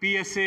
PSA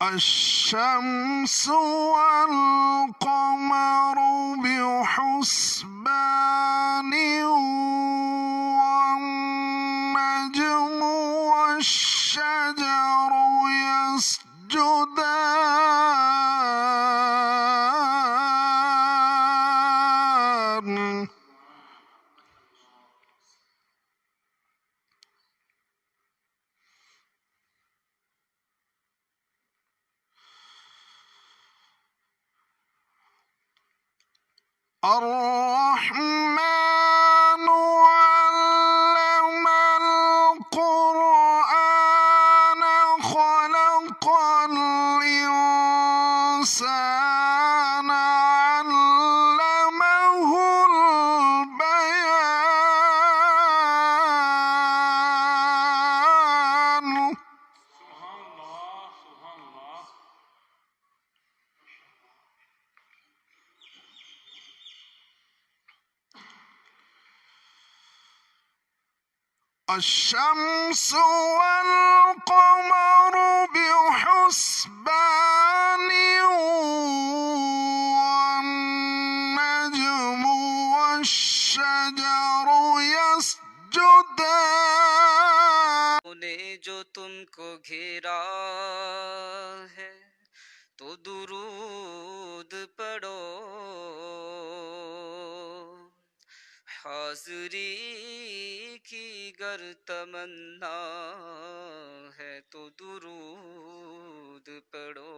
الشمس والقمر بحسبان والنجم والشجر يسجدان. الرحمن علم القرآن خلق الإنسان علمه البيان. الشمس والقمر بحسبان والنجم والشجر يسجدان نے جو تم کو گھیرا ہے تو درود پڑھو، حاضری کی گر تمنا ہے تو درود پڑھو،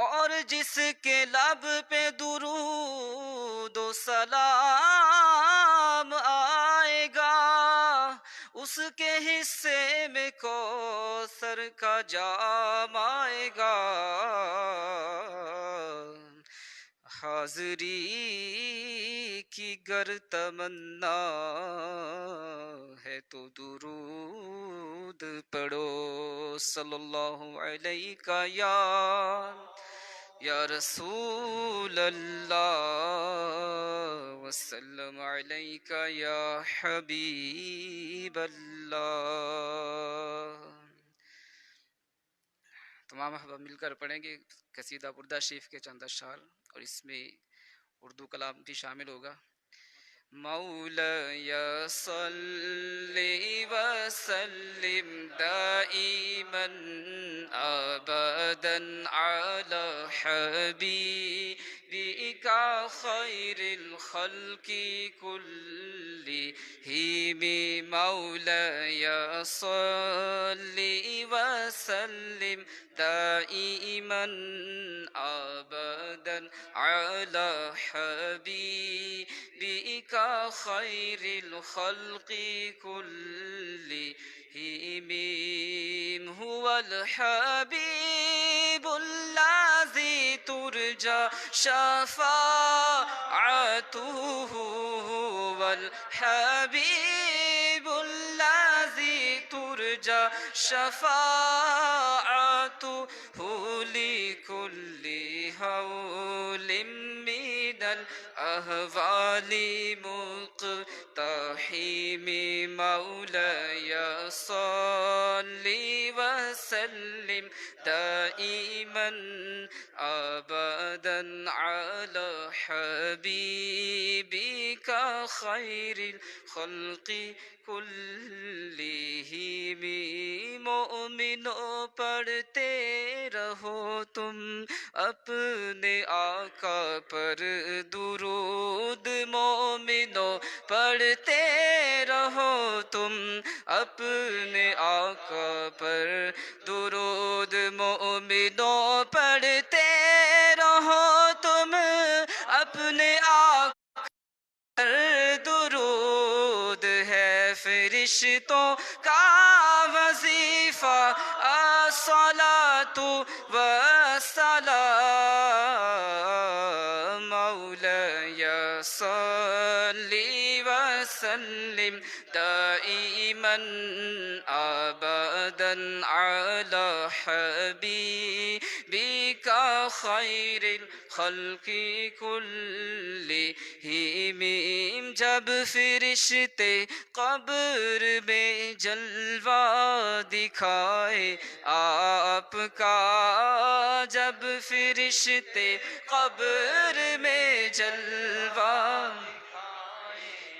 اور جس کے لب پہ درود و سلام آئے گا اس کے حصے میں کوثر کا جام آئے گا، حاضری کی گر تمنا ہے تو درود پڑھو، صلی اللہ علیہ یا رسول اللہ وسلم علیک یا حبیب اللہ۔ تمام احباب مل کر پڑھیں گے قصیدہ بردہ شریف کے چند اشعار، اور اس میں اردو کلام بھی شامل ہوگا۔ مولاي صل وسلم دائما ابدا على حبيبك خير الخلق كلهم، مولاي صل وسلم دائما ابدا على حبيبك خير الخلق كلهم، هو الحبيب الذي ترجى شفاعته، هو الحبيب الذي ترجى شفاعته لكل هول من الأهوال مقتحم، مولاي صل وسلم دائما أبدا على حبيبك خير الخلق كلهم، مومنو پڑھتے رہو تم اپنے آقا پر درود، مومنو پڑھتے رہو تم اپنے آقا پر درود، مومنو پڑھتے رہو تم اپنے آقا پر درود، ہے فرشتوں کا وظیفہ الصلاۃ والسلام، مولاي صل وسلم دائما ابدا على حبيبك خير الخلق كلهم، جب فرشتے قبر میں جلوہ دکھائے آپ کا، جب فرشتے قبر میں جلوہ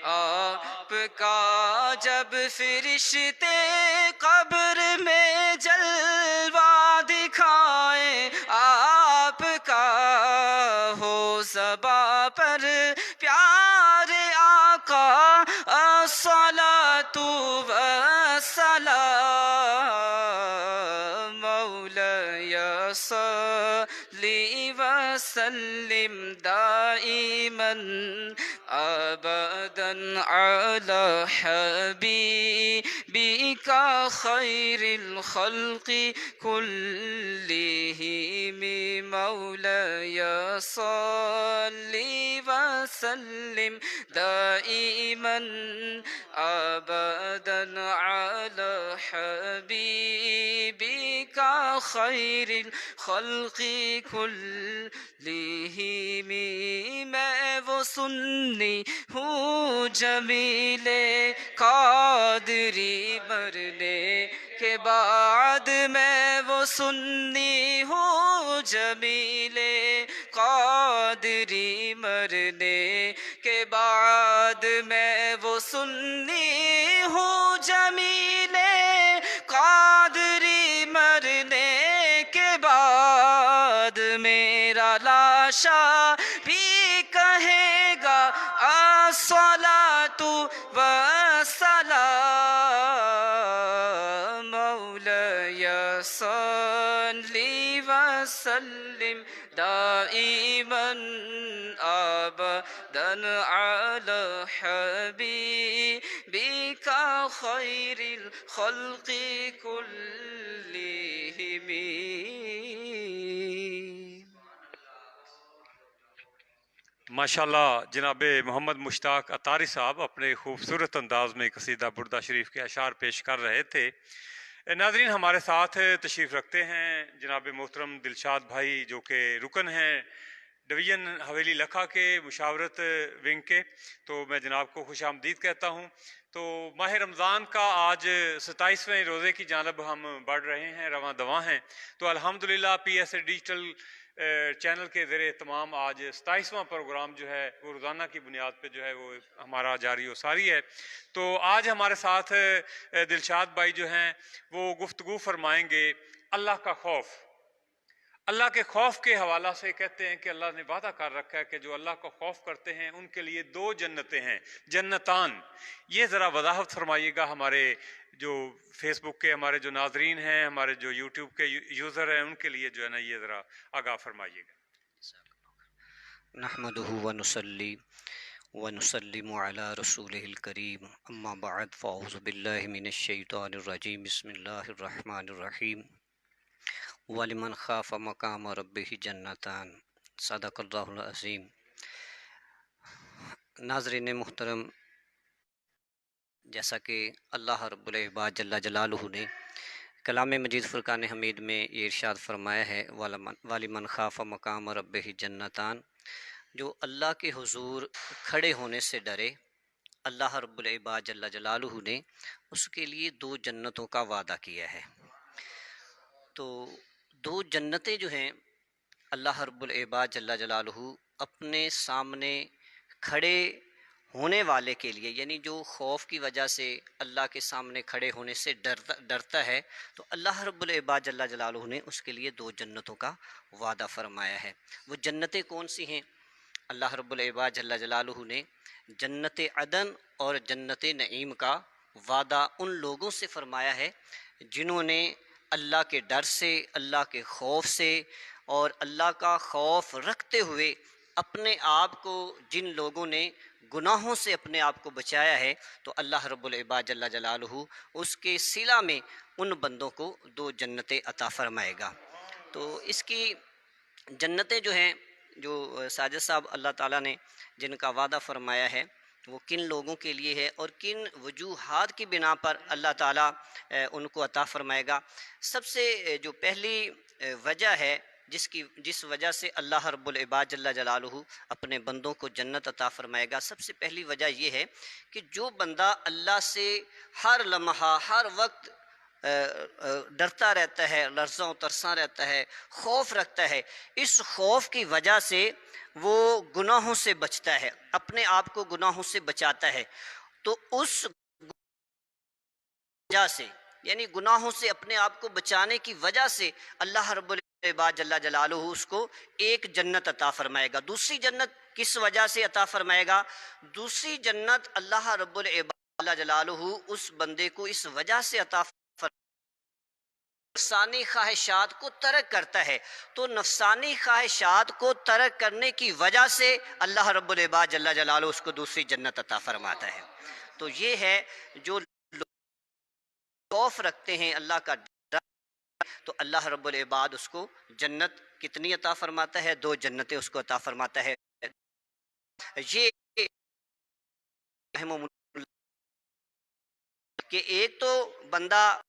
آپ کا، جب فرشتے قبر میں جلوہ دکھائے آپ کا، ہو زباں پر پیارے آقا الصلاۃ والسلام، مولاي صل وسلم دائما ابدا على حبيبك خير الخلق كلهم، مولاي صل وسلم دائما ابدا على حبيبك کا خیر الخلق کلہم میں وہ سنی ہوں جمیل قادری مرنے کے بعد میں وہ سنی ہوں جمیل قادری مرنے کے بعد میں وہ سنی ہوں جمیل قادری مرنے کے بعد میرا لاشا بھی کہے گا الصلاۃ والسلام مولاي صلی وسلم دائما ابدا على حبيبك خير الخلق كلهم. ماشاءاللہ جناب محمد مشتاق اتاری صاحب اپنے خوبصورت انداز میں قصیدہ بردہ شریف کے اشعار پیش کر رہے تھے. ناظرین ہمارے ساتھ تشریف رکھتے ہیں جناب محترم دلشاد بھائی جو کہ رکن ہیں ڈویژن حویلی لکھا کے مشاورت ونگ کے. تو میں جناب کو خوش آمدید کہتا ہوں. تو ماہ رمضان کا آج 27ویں روزے کی جانب ہم بڑھ رہے ہیں، رواں دواں ہیں. تو الحمدللہ P S a digital channel کے زیر اہتمام آج 27واں پروگرام جو ہے وہ روزانہ کی بنیاد پہ جو ہے وہ ہمارا جاری و ساری ہے. تو آج ہمارے ساتھ دلشاد بھائی جو ہیں وہ گفتگو فرمائیں گے اللہ کا خوف. اللہ کے خوف کے حوالہ سے کہتے ہیں کہ اللہ نے وعدہ کر رکھا ہے کہ جو اللہ کا خوف کرتے ہیں ان کے لیے 2 جنتیں ہیں، جنتان. یہ ذرا وضاحت فرمائیے گا ہمارے جو فیس بک کے ہمارے جو ناظرین ہیں، ہمارے جو یوٹیوب کے یوزر ہیں، ان کے لیے جو ہے نا یہ ذرا آگاہ فرمائیے گا. نحمدہ ونصلی ونسلم علی رسولہ الکریم اما بعد فاعوذ باللہ من الشیطان الرجیم بسم اللہ الرحمن الرحیم ولمن خاف مقام ربہ جنتان صدق اللہ العظیم. ناظرین محترم، جیسا کہ اللہ رب العباد جل جلالہ نے کلام مجید فرقان حمید میں یہ ارشاد فرمایا ہے وَلِمَنْ خَافَ مَقَامَ رَبِّهِ جَنَّتان، جو اللہ کے حضور کھڑے ہونے سے ڈرے، اللہ رب العباد جل جلالہ نے اس کے لیے 2 جنتوں کا وعدہ کیا ہے. تو 2 جنتیں جو ہیں اللہ رب العباد جل جلالہ اپنے سامنے کھڑے ہونے والے کے لیے، یعنی جو خوف کی وجہ سے اللہ کے سامنے کھڑے ہونے سے ڈرتا ہے، تو اللہ رب العباد جل جلالہ نے اس کے لیے 2 جنتوں کا وعدہ فرمایا ہے. وہ جنتیں کون سی ہیں؟ اللہ رب العباد جل جلالہ نے جنت عدن اور جنت نعیم کا وعدہ ان لوگوں سے فرمایا ہے جنہوں نے اللہ کے ڈر سے، اللہ کے خوف سے اور اللہ کا خوف رکھتے ہوئے اپنے آپ کو، جن لوگوں نے گناہوں سے اپنے آپ کو بچایا ہے، تو اللہ رب العباد جل جلالہ اس کے صلہ میں ان بندوں کو 2 جنتیں عطا فرمائے گا. تو اس کی جنتیں جو ہیں، جو ساجد صاحب اللہ تعالیٰ نے جن کا وعدہ فرمایا ہے وہ کن لوگوں کے لیے ہے اور کن وجوہات کی بنا پر اللہ تعالیٰ ان کو عطا فرمائے گا. سب سے جو پہلی وجہ ہے جس وجہ سے اللہ رب العباد جل جلالہ اپنے بندوں کو جنت عطا فرمائے گا، سب سے پہلی وجہ یہ ہے کہ جو بندہ اللہ سے ہر لمحہ ہر وقت ڈرتا رہتا ہے، لرزاں و ترساں رہتا ہے، خوف رکھتا ہے، اس خوف کی وجہ سے وہ گناہوں سے بچتا ہے، اپنے آپ کو گناہوں سے بچاتا ہے. تو اس وجہ سے، یعنی گناہوں سے اپنے آپ کو بچانے کی وجہ سے اللہ رب العباد جل جلالہ اس کو 1 جنت عطا فرمائے گا. دوسری جنت کس وجہ سے عطا فرمائے گا؟ دوسری جنت اللہ رب العباد جل جلالہ اس بندے کو اس وجہ سے عطا نفسانی خواہشات کو ترک کرتا ہے. تو نفسانی خواہشات کو ترک کرنے کی وجہ سے اللہ رب العباد جل جلالہ اس کو دوسری جنت عطا فرماتا ہے. تو یہ ہے جو خوف رکھتے ہیں اللہ کا ڈر، تو اللہ رب العباد اس کو جنت کتنی عطا فرماتا ہے؟ 2 جنتیں اس کو عطا فرماتا ہے. یہ کہ ایک تو بندہ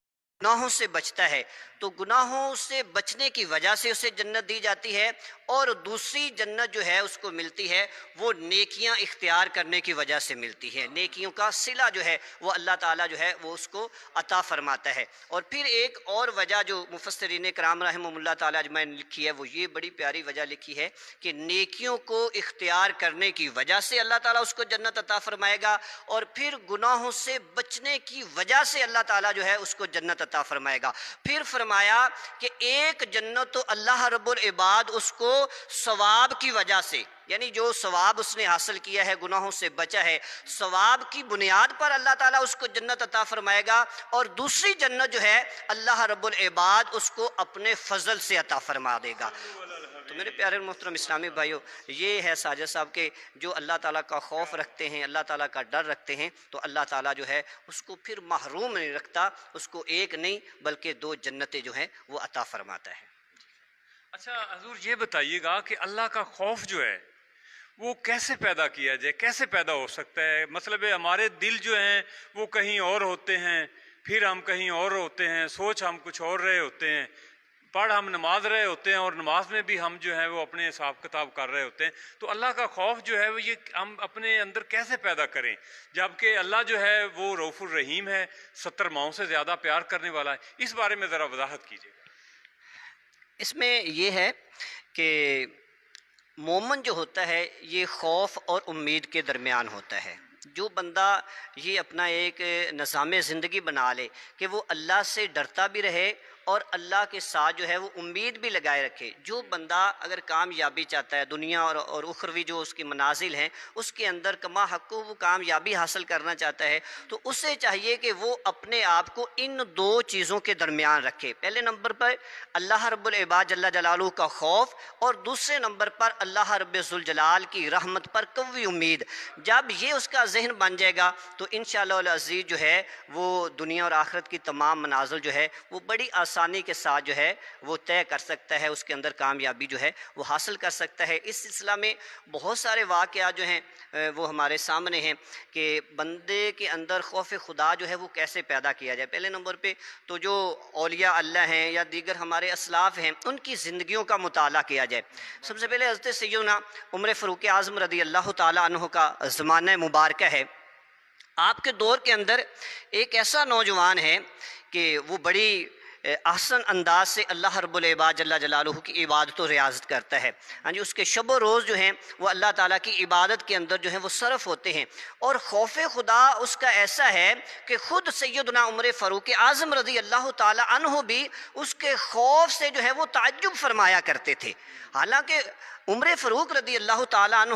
گناہوں سے بچتا ہے، تو گناہوں سے بچنے کی وجہ سے اسے جنت دی جاتی ہے، اور دوسری جنت جو ہے اس کو ملتی ہے وہ نیکیاں اختیار کرنے کی وجہ سے ملتی ہے، نیکیوں کا صلہ جو ہے وہ اللہ تعالیٰ جو ہے وہ اس کو عطا فرماتا ہے۔ اور پھر ایک اور وجہ جو مفسرین کرام رحمہ اللہ تعالیٰ اجمعین نے لکھی ہے، وہ یہ بڑی پیاری وجہ لکھی ہے کہ نیکیوں کو اختیار کرنے کی وجہ سے اللہ تعالیٰ اس کو جنت عطا فرمائے گا، اور پھر گناہوں سے بچنے کی وجہ سے اللہ تعالیٰ جو ہے اس کو جنت عطا فرمائے گا۔ پھر فرمایا کہ ایک جنت تو اللہ رب العباد اس کو ثواب کی وجہ سے، یعنی جو ثواب اس نے حاصل کیا ہے، گناہوں سے بچا ہے، ثواب کی بنیاد پر اللہ تعالیٰ اس کو جنت عطا فرمائے گا، اور دوسری جنت جو ہے اللہ رب العباد اس کو اپنے فضل سے عطا فرما دے گا۔ تو میرے پیارے محترم اسلامی بھائیو، یہ ہے ساجد صاحب کے جو اللہ تعالیٰ کا خوف رکھتے ہیں، اللہ تعالیٰ کا ڈر رکھتے ہیں، تو اللہ تعالیٰ جو ہے اس کو پھر محروم نہیں رکھتا، اس کو ایک نہیں بلکہ دو جنتیں جو ہیں وہ عطا فرماتا ہے۔ اچھا حضور یہ بتائیے گا کہ اللہ کا خوف جو ہے وہ کیسے پیدا کیا جائے، کیسے پیدا ہو سکتا ہے؟ مطلب ہے ہمارے دل جو ہیں وہ کہیں اور ہوتے ہیں، پھر ہم کہیں اور ہوتے ہیں، سوچ ہم کچھ اور رہے ہوتے ہیں، پڑھ ہم نماز رہے ہوتے ہیں، اور نماز میں بھی ہم جو ہے وہ اپنے حساب کتاب کر رہے ہوتے ہیں۔ تو اللہ کا خوف جو ہے وہ یہ ہم اپنے اندر کیسے پیدا کریں، جبکہ اللہ جو ہے وہ رؤوف الرحیم ہے، 70 ماؤں سے زیادہ پیار کرنے والا ہے؟ اس بارے میں ذرا وضاحت کیجیے۔ اس میں یہ ہے کہ مومن جو ہوتا ہے یہ خوف اور امید کے درمیان ہوتا ہے۔ جو بندہ یہ اپنا ایک نظام زندگی بنا لے کہ وہ اللہ سے ڈرتا بھی رہے اور اللہ کے ساتھ جو ہے وہ امید بھی لگائے رکھے، جو بندہ اگر کامیابی چاہتا ہے، دنیا اور اخروی جو اس کی منازل ہیں اس کے اندر کما حق وہ کامیابی حاصل کرنا چاہتا ہے، تو اسے چاہیے کہ وہ اپنے آپ کو ان دو چیزوں کے درمیان رکھے۔ پہلے نمبر پر اللہ رب العباد جل جلالہ کا خوف، اور دوسرے نمبر پر اللہ رب ذوالجلال کی رحمت پر قوی امید۔ جب یہ اس کا ذہن بن جائے گا تو انشاءاللہ العزیز جو ہے وہ دنیا اور آخرت کی تمام منازل جو ہے وہ بڑی آسانی کے ساتھ جو ہے وہ طے کر سکتا ہے، اس کے اندر کامیابی جو ہے وہ حاصل کر سکتا ہے۔ اس سلسلہ میں بہت سارے واقعات جو ہیں وہ ہمارے سامنے ہیں کہ بندے کے اندر خوف خدا جو ہے وہ کیسے پیدا کیا جائے۔ پہلے نمبر پہ تو جو اولیاء اللہ ہیں یا دیگر ہمارے اسلاف ہیں ان کی زندگیوں کا مطالعہ کیا جائے۔ سب سے پہلے حضرت سیدنا عمر فاروق اعظم رضی اللہ تعالیٰ عنہ کا زمانہ مبارکہ ہے۔ آپ کے دور کے اندر ایک ایسا نوجوان ہے کہ وہ بڑی احسن انداز سے اللہ رب العباد جل جلالہ کی عبادت و ریاضت کرتا ہے۔ ہاں جی، اس کے شب و روز جو ہیں وہ اللہ تعالیٰ کی عبادت کے اندر جو ہیں وہ صرف ہوتے ہیں، اور خوف خدا اس کا ایسا ہے کہ خود سیدنا عمر فاروق اعظم رضی اللہ تعالیٰ عنہ بھی اس کے خوف سے جو ہے وہ تعجب فرمایا کرتے تھے۔ حالانکہ عمر فاروق رضی اللہ تعالیٰ عنہ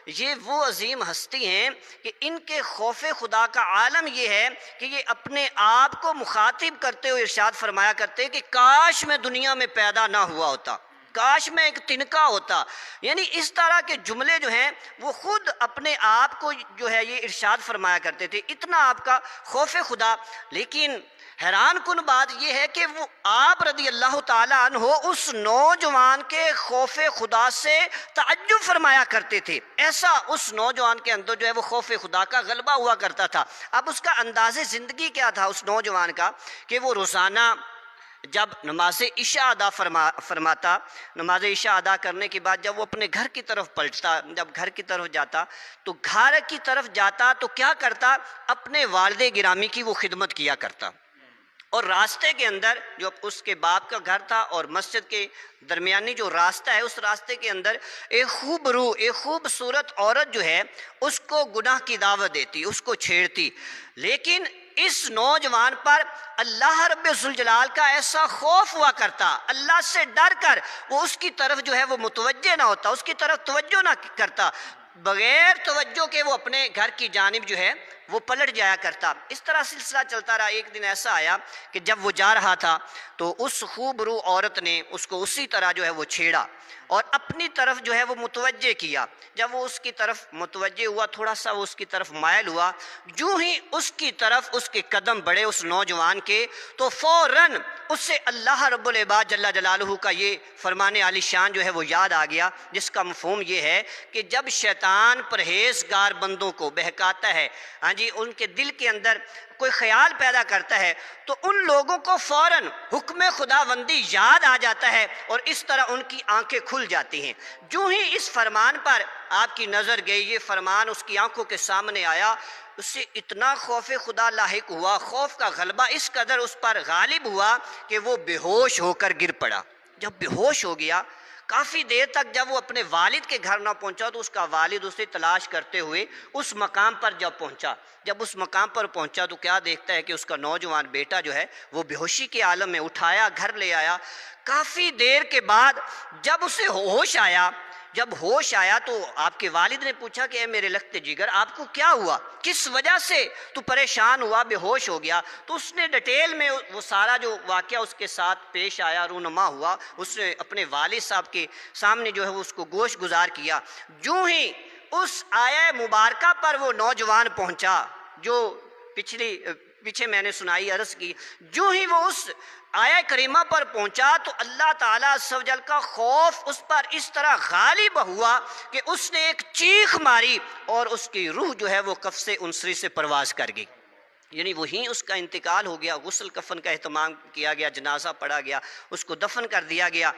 یہ وہ عظیم ہستی ہیں کہ ان کے خوف خدا کا عالم یہ ہے کہ یہ اپنے آپ کو مخاطب کرتے ہوئے ارشاد فرمایا کرتے کہ کاش میں دنیا میں پیدا نہ ہوا ہوتا، کاش میں ایک تنکا ہوتا۔ یعنی اس طرح کے جملے جو ہیں وہ خود اپنے آپ کو جو ہے یہ ارشاد فرمایا کرتے تھے، اتنا آپ کا خوف خدا۔ لیکن حیران کن بات یہ ہے کہ وہ آپ رضی اللہ تعالیٰ عنہ اس نوجوان کے خوف خدا سے تعجب فرمایا کرتے تھے، ایسا اس نوجوان کے اندر جو ہے وہ خوف خدا کا غلبہ ہوا کرتا تھا۔ اب اس کا انداز زندگی کیا تھا اس نوجوان کا کہ وہ روزانہ جب نماز عشاء ادا فرماتا، نماز عشاء ادا کرنے کے بعد جب وہ اپنے گھر کی طرف پلٹتا، جب گھر کی طرف جاتا تو گھر کی طرف جاتا تو کیا کرتا، اپنے والد گرامی کی وہ خدمت کیا کرتا، اور راستے کے اندر جو اس کے باپ کا گھر تھا اور مسجد کے درمیانی جو راستہ ہے اس راستے کے اندر ایک خوبصورت عورت جو ہے اس کو گناہ کی دعوت دیتی، اس کو چھیڑتی۔ لیکن اس نوجوان پر اللہ رب ذوالجلال کا ایسا خوف ہوا کرتا، اللہ سے ڈر کر وہ اس کی طرف جو ہے وہ متوجہ نہ ہوتا، اس کی طرف توجہ نہ کرتا، بغیر توجہ کے وہ اپنے گھر کی جانب جو ہے وہ پلٹ جایا کرتا۔ اس طرح سلسلہ چلتا رہا۔ ایک دن ایسا آیا کہ جب وہ جا رہا تھا تو اس خوبرو عورت نے اس کو اسی طرح جو ہے وہ چھیڑا اور اپنی طرف جو ہے وہ متوجہ کیا۔ جب وہ اس کی طرف متوجہ ہوا، تھوڑا سا وہ اس کی طرف مائل ہوا، جو ہی اس کی طرف اس کے قدم بڑھے اس نوجوان کے، تو فوراً اس سے اللہ رب العباد جل جلالہ کا یہ فرمان عالی شان جو ہے وہ یاد آ گیا، جس کا مفہوم یہ ہے کہ جب شیطان پرہیزگار بندوں کو بہکاتا ہے، ہاں جی، ان کے دل کے اندر کوئی خیال پیدا کرتا ہے تو ان لوگوں کو فوراً حکم خداوندی یاد آ جاتا ہے اور اس طرح ان کی آنکھیں کھل جاتی ہیں۔ جو ہی اس فرمان پر آپ کی نظر گئی، یہ فرمان اس کی آنکھوں کے سامنے آیا، اس سے اتنا خوف خدا لاحق ہوا، خوف کا غلبہ اس قدر اس پر غالب ہوا کہ وہ بے ہوش ہو کر گر پڑا۔ جب بے ہوش ہو گیا، کافی دیر تک جب وہ اپنے والد کے گھر نہ پہنچا تو اس کا والد اسے تلاش کرتے ہوئے اس مقام پر جب پہنچا، جب اس مقام پر پہنچا تو کیا دیکھتا ہے کہ اس کا نوجوان بیٹا جو ہے وہ بے ہوشی کے عالم میں، اٹھایا، گھر لے آیا۔ کافی دیر کے بعد جب اسے ہوش آیا، جب ہوش آیا تو آپ کے والد نے پوچھا کہ اے میرے لخت جگر، آپ کو کیا ہوا، کس وجہ سے تو پریشان ہوا، بے ہوش ہو گیا؟ تو اس نے ڈیٹیل میں وہ سارا جو واقعہ اس کے ساتھ پیش آیا، رونما ہوا، اس نے اپنے والد صاحب کے سامنے جو ہے وہ اس کو گوش گزار کیا۔ جو ہی اس آیہ مبارکہ پر وہ نوجوان پہنچا جو پیچھے میں نے سنائی، عرض کی، جو ہی وہ اس آیہ کریمہ پر پہنچا تو اللہ تعالیٰ عز و جل کا خوف اس پر اس طرح غالب ہوا کہ اس نے ایک چیخ ماری اور اس کی روح جو ہے وہ قفس انصری سے پرواز کر گئی، یعنی وہیں اس کا انتقال ہو گیا۔ غسل کفن کا اہتمام کیا گیا، جنازہ پڑھا گیا، اس کو دفن کر دیا گیا۔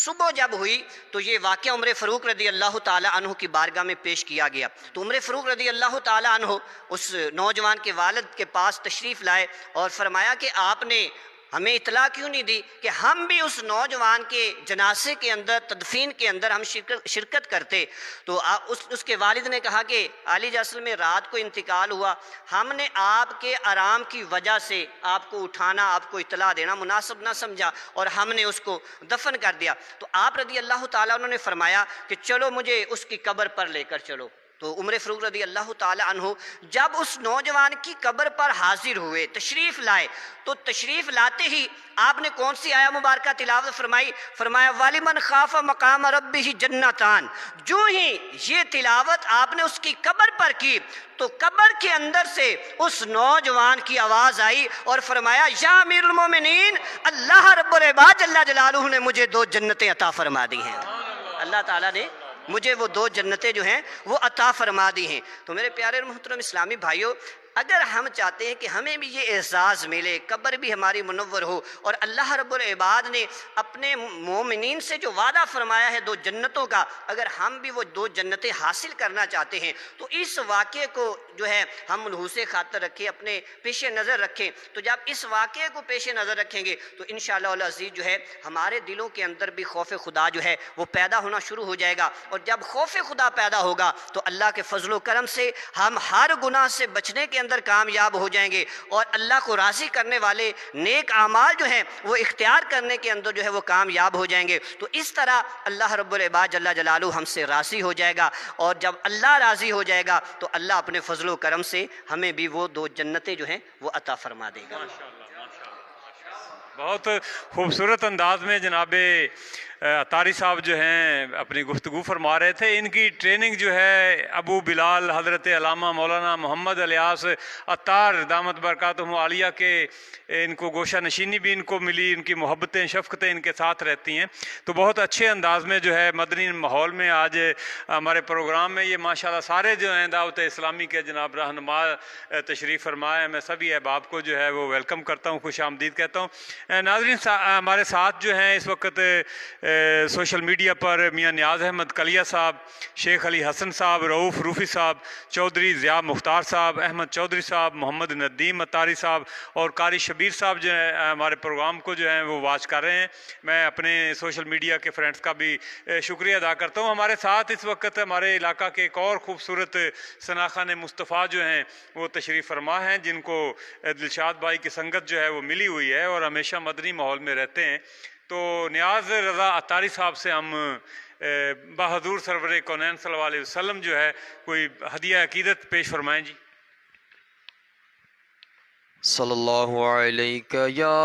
صبح جب ہوئی تو یہ واقعہ عمر فاروق رضی اللہ تعالیٰ عنہ کی بارگاہ میں پیش کیا گیا، تو عمر فاروق رضی اللہ تعالیٰ عنہ اس نوجوان کے والد کے پاس تشریف لائے اور فرمایا کہ آپ نے ہمیں اطلاع کیوں نہیں دی کہ ہم بھی اس نوجوان کے جنازے کے اندر، تدفین کے اندر ہم شرکت کرتے؟ تو اس کے والد نے کہا کہ علی اصل میں رات کو انتقال ہوا، ہم نے آپ کے آرام کی وجہ سے آپ کو اٹھانا، آپ کو اطلاع دینا مناسب نہ سمجھا اور ہم نے اس کو دفن کر دیا۔ تو آپ رضی اللہ تعالیٰ عنہ نے فرمایا کہ چلو مجھے اس کی قبر پر لے کر چلو۔ تو عمر فاروق رضی اللہ تعالی عنہ جب اس نوجوان کی قبر پر حاضر ہوئے، تشریف لائے، تو تشریف لاتے ہی آپ نے کون سی آیہ مبارکہ تلاوت فرمائی؟ فرمایا وَلِمَنْ خَافَ مَقَامَ رَبِّهِ جَنَّتَانِ۔ جو ہی یہ تلاوت آپ نے اس کی قبر پر کی تو قبر کے اندر سے اس نوجوان کی آواز آئی اور فرمایا یا امیر المومنین، اللہ رب العباد جل جلالہ نے مجھے 2 جنتیں عطا فرما دی ہیں۔ اللہ تعالیٰ نے مجھے وہ 2 جنتیں جو ہیں وہ عطا فرما دی ہیں۔ تو میرے پیارے محترم اسلامی بھائیوں، اگر ہم چاہتے ہیں کہ ہمیں بھی یہ اعزاز ملے، قبر بھی ہماری منور ہو، اور اللہ رب العباد نے اپنے مومنین سے جو وعدہ فرمایا ہے 2 جنتوں کا، اگر ہم بھی وہ 2 جنتیں حاصل کرنا چاہتے ہیں تو اس واقعے کو جو ہے ہم ملحوظ خاطر رکھیں، اپنے پیش نظر رکھیں۔ تو جب اس واقعے کو پیش نظر رکھیں گے تو انشاءاللہ العزیز جو ہے ہمارے دلوں کے اندر بھی خوف خدا جو ہے وہ پیدا ہونا شروع ہو جائے گا، اور جب خوف خدا پیدا ہوگا تو اللہ کے فضل و کرم سے ہم ہر گناہ سے بچنے کے اندر کامیاب ہو جائیں گے، اور اللہ کو راضی کرنے والے نیک اعمال جو ہیں وہ اختیار کرنے کے اندر جو ہے وہ کامیاب ہو جائیں گے۔ تو اس طرح اللہ رب العباد جل جلالہ ہم سے راضی ہو جائے گا، اور جب اللہ راضی ہو جائے گا تو اللہ اپنے فضل و کرم سے ہمیں بھی وہ 2 جنتیں جو ہیں وہ عطا فرما دے گا۔ بہت خوبصورت انداز میں جناب عطاری صاحب جو ہیں اپنی گفتگو فرما رہے تھے۔ ان کی ٹریننگ جو ہے ابو بلال حضرت علامہ مولانا محمد الیاس عطار دامت برکاتہم عالیہ کے، ان کو گوشہ نشینی بھی ان کو ملی، ان کی محبتیں شفقتیں ان کے ساتھ رہتی ہیں۔ تو بہت اچھے انداز میں جو ہے مدنی ماحول میں آج ہمارے پروگرام میں یہ ماشاءاللہ سارے جو ہیں دعوت اسلامی کے جناب رہنما تشریف فرمائے، میں سبھی احباب کو جو ہے وہ ویلکم کرتا ہوں، خوش آمدید کہتا ہوں۔ ناظرین ہمارے ساتھ جو ہیں اس وقت سوشل میڈیا پر میاں نیاز احمد کلیہ صاحب، شیخ علی حسن صاحب، رؤوف روفی صاحب، چودھری ضیاء مختار صاحب، احمد چودھری صاحب، محمد ندیم عطاری صاحب اور قاری شبیر صاحب جو ہے ہمارے پروگرام کو جو ہیں وہ واچ کر رہے ہیں۔ میں اپنے سوشل میڈیا کے فرینڈز کا بھی شکریہ ادا کرتا ہوں۔ ہمارے ساتھ اس وقت ہمارے علاقہ کے ایک اور خوبصورت ثناخان مصطفیٰ جو ہیں وہ تشریف فرما ہیں، جن کو دلشاد بھائی کی سنگت جو ہے وہ ملی ہوئی ہے اور ہمیشہ مدنی ماحول میں رہتے ہیں۔ تو نیاز رضا عطاری صاحب سے ہم بحضور سرور کونین صلی اللہ علیہ وسلم جو ہے کوئی ہدیہ عقیدت پیش فرمائیں جی۔ صلی اللہ علیہ یا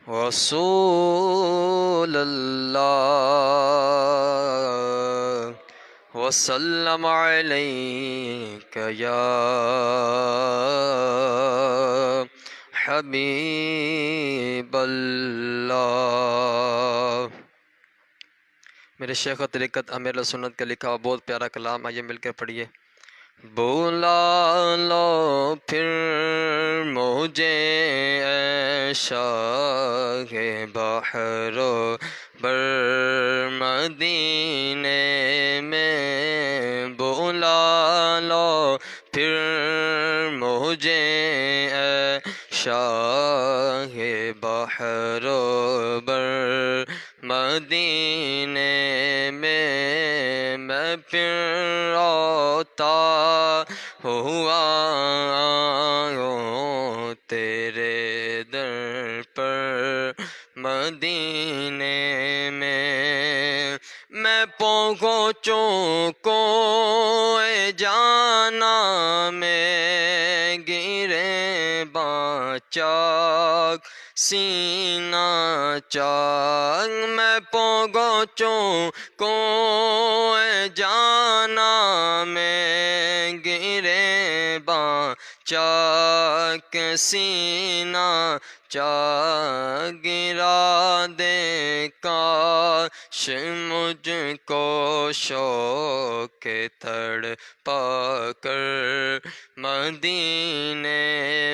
رسول اللہ وسلم علیک یا حبیب اللہ۔ میرے شیخ طریقت امیر سنت کا لکھا ہوا بہت پیارا کلام، آئیے مل کر پڑھیے۔ بلا لو پھر مجھے اے شاہ بحر و بر مدینے میں، بلا لو پھر مجھے اے شاہ بحر و بر مدینے میں پھر روتا ہوا آؤں تیرے در پر مدینے میں پہنچوں کوئے جانا میں گرے باچاک سینہ چاک، میں پہنچوں کوئے جانا میں گرے باچاک سینہ چاک، گرا دے کاش مجھ کو شوق تڑ پا کر مدینے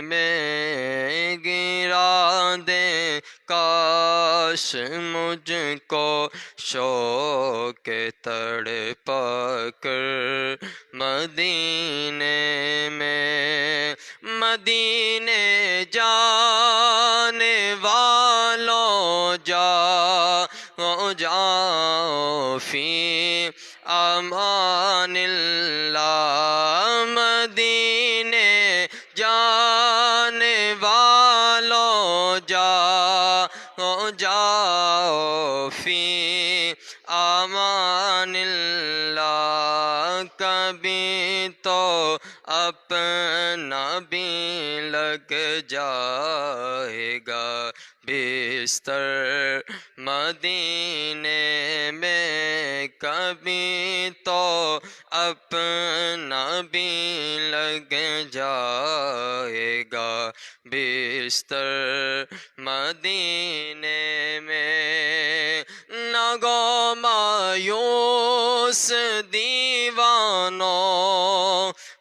میں، گرا دے کاش مجھ کو شوق تڑ پا کر مدینے میں، مدینے جانے والوں جاؤ جاؤ فی امان اللہ، مدینے جانے والوں جاؤ جاؤ فی امان اللہ، کبھی تو اپنا بھی لگ جائے گا بستر مدینے میں، کبھی تو اپنا بھی لگ جائے گا بستر مدینے میں، نہ گو مایوس دیوانوں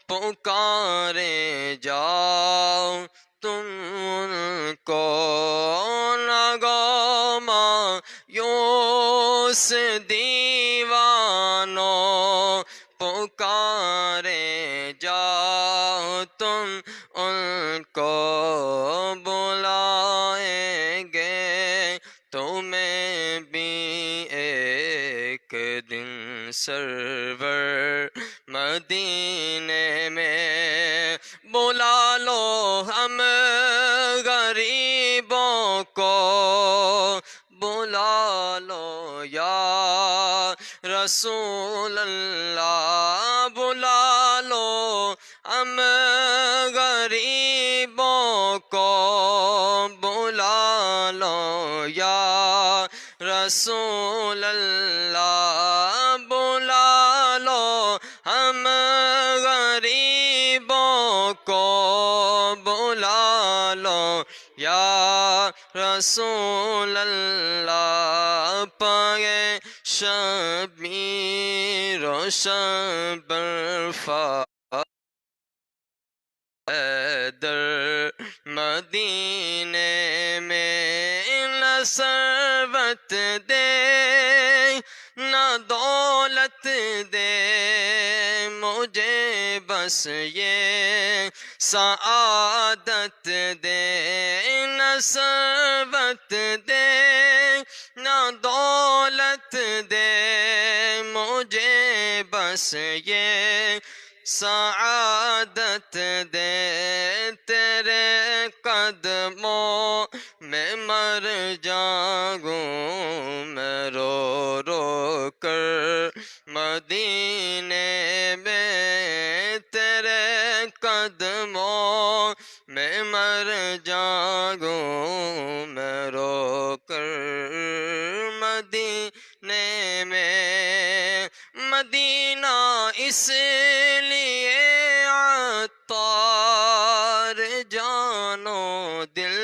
پکارے جاؤ تم ان کو، نہ گو مایوس دیوانوں پکارے جاؤ تم ان کو، بلائیں گے تمہیں بھی ایک دن سرور مدینے میں، بلا لو ہم غریبوں کو، بلا لو یا رسول اللہ، بلا لو ہم غریبوں کو، بلا لو یا رسول اللہ، بلا لو ہم غریبوں کو، بلا لو یا رسول اللہ، پائے شبیر و شبرفا در مدینے میں، نہ ثروت دے نہ دولت دے مجھے، بس یہ سعادت دے، نہ ثروت دے نہ دولت دے مجھے، بس یہ سعادت دے، تیرے قدموں میں مر جاؤں میں رو رو کر مدینے میں، تیرے قدموں میں مر جاؤں میں رو کر مدینے میں، مدینہ اس لیے عطار جانو دل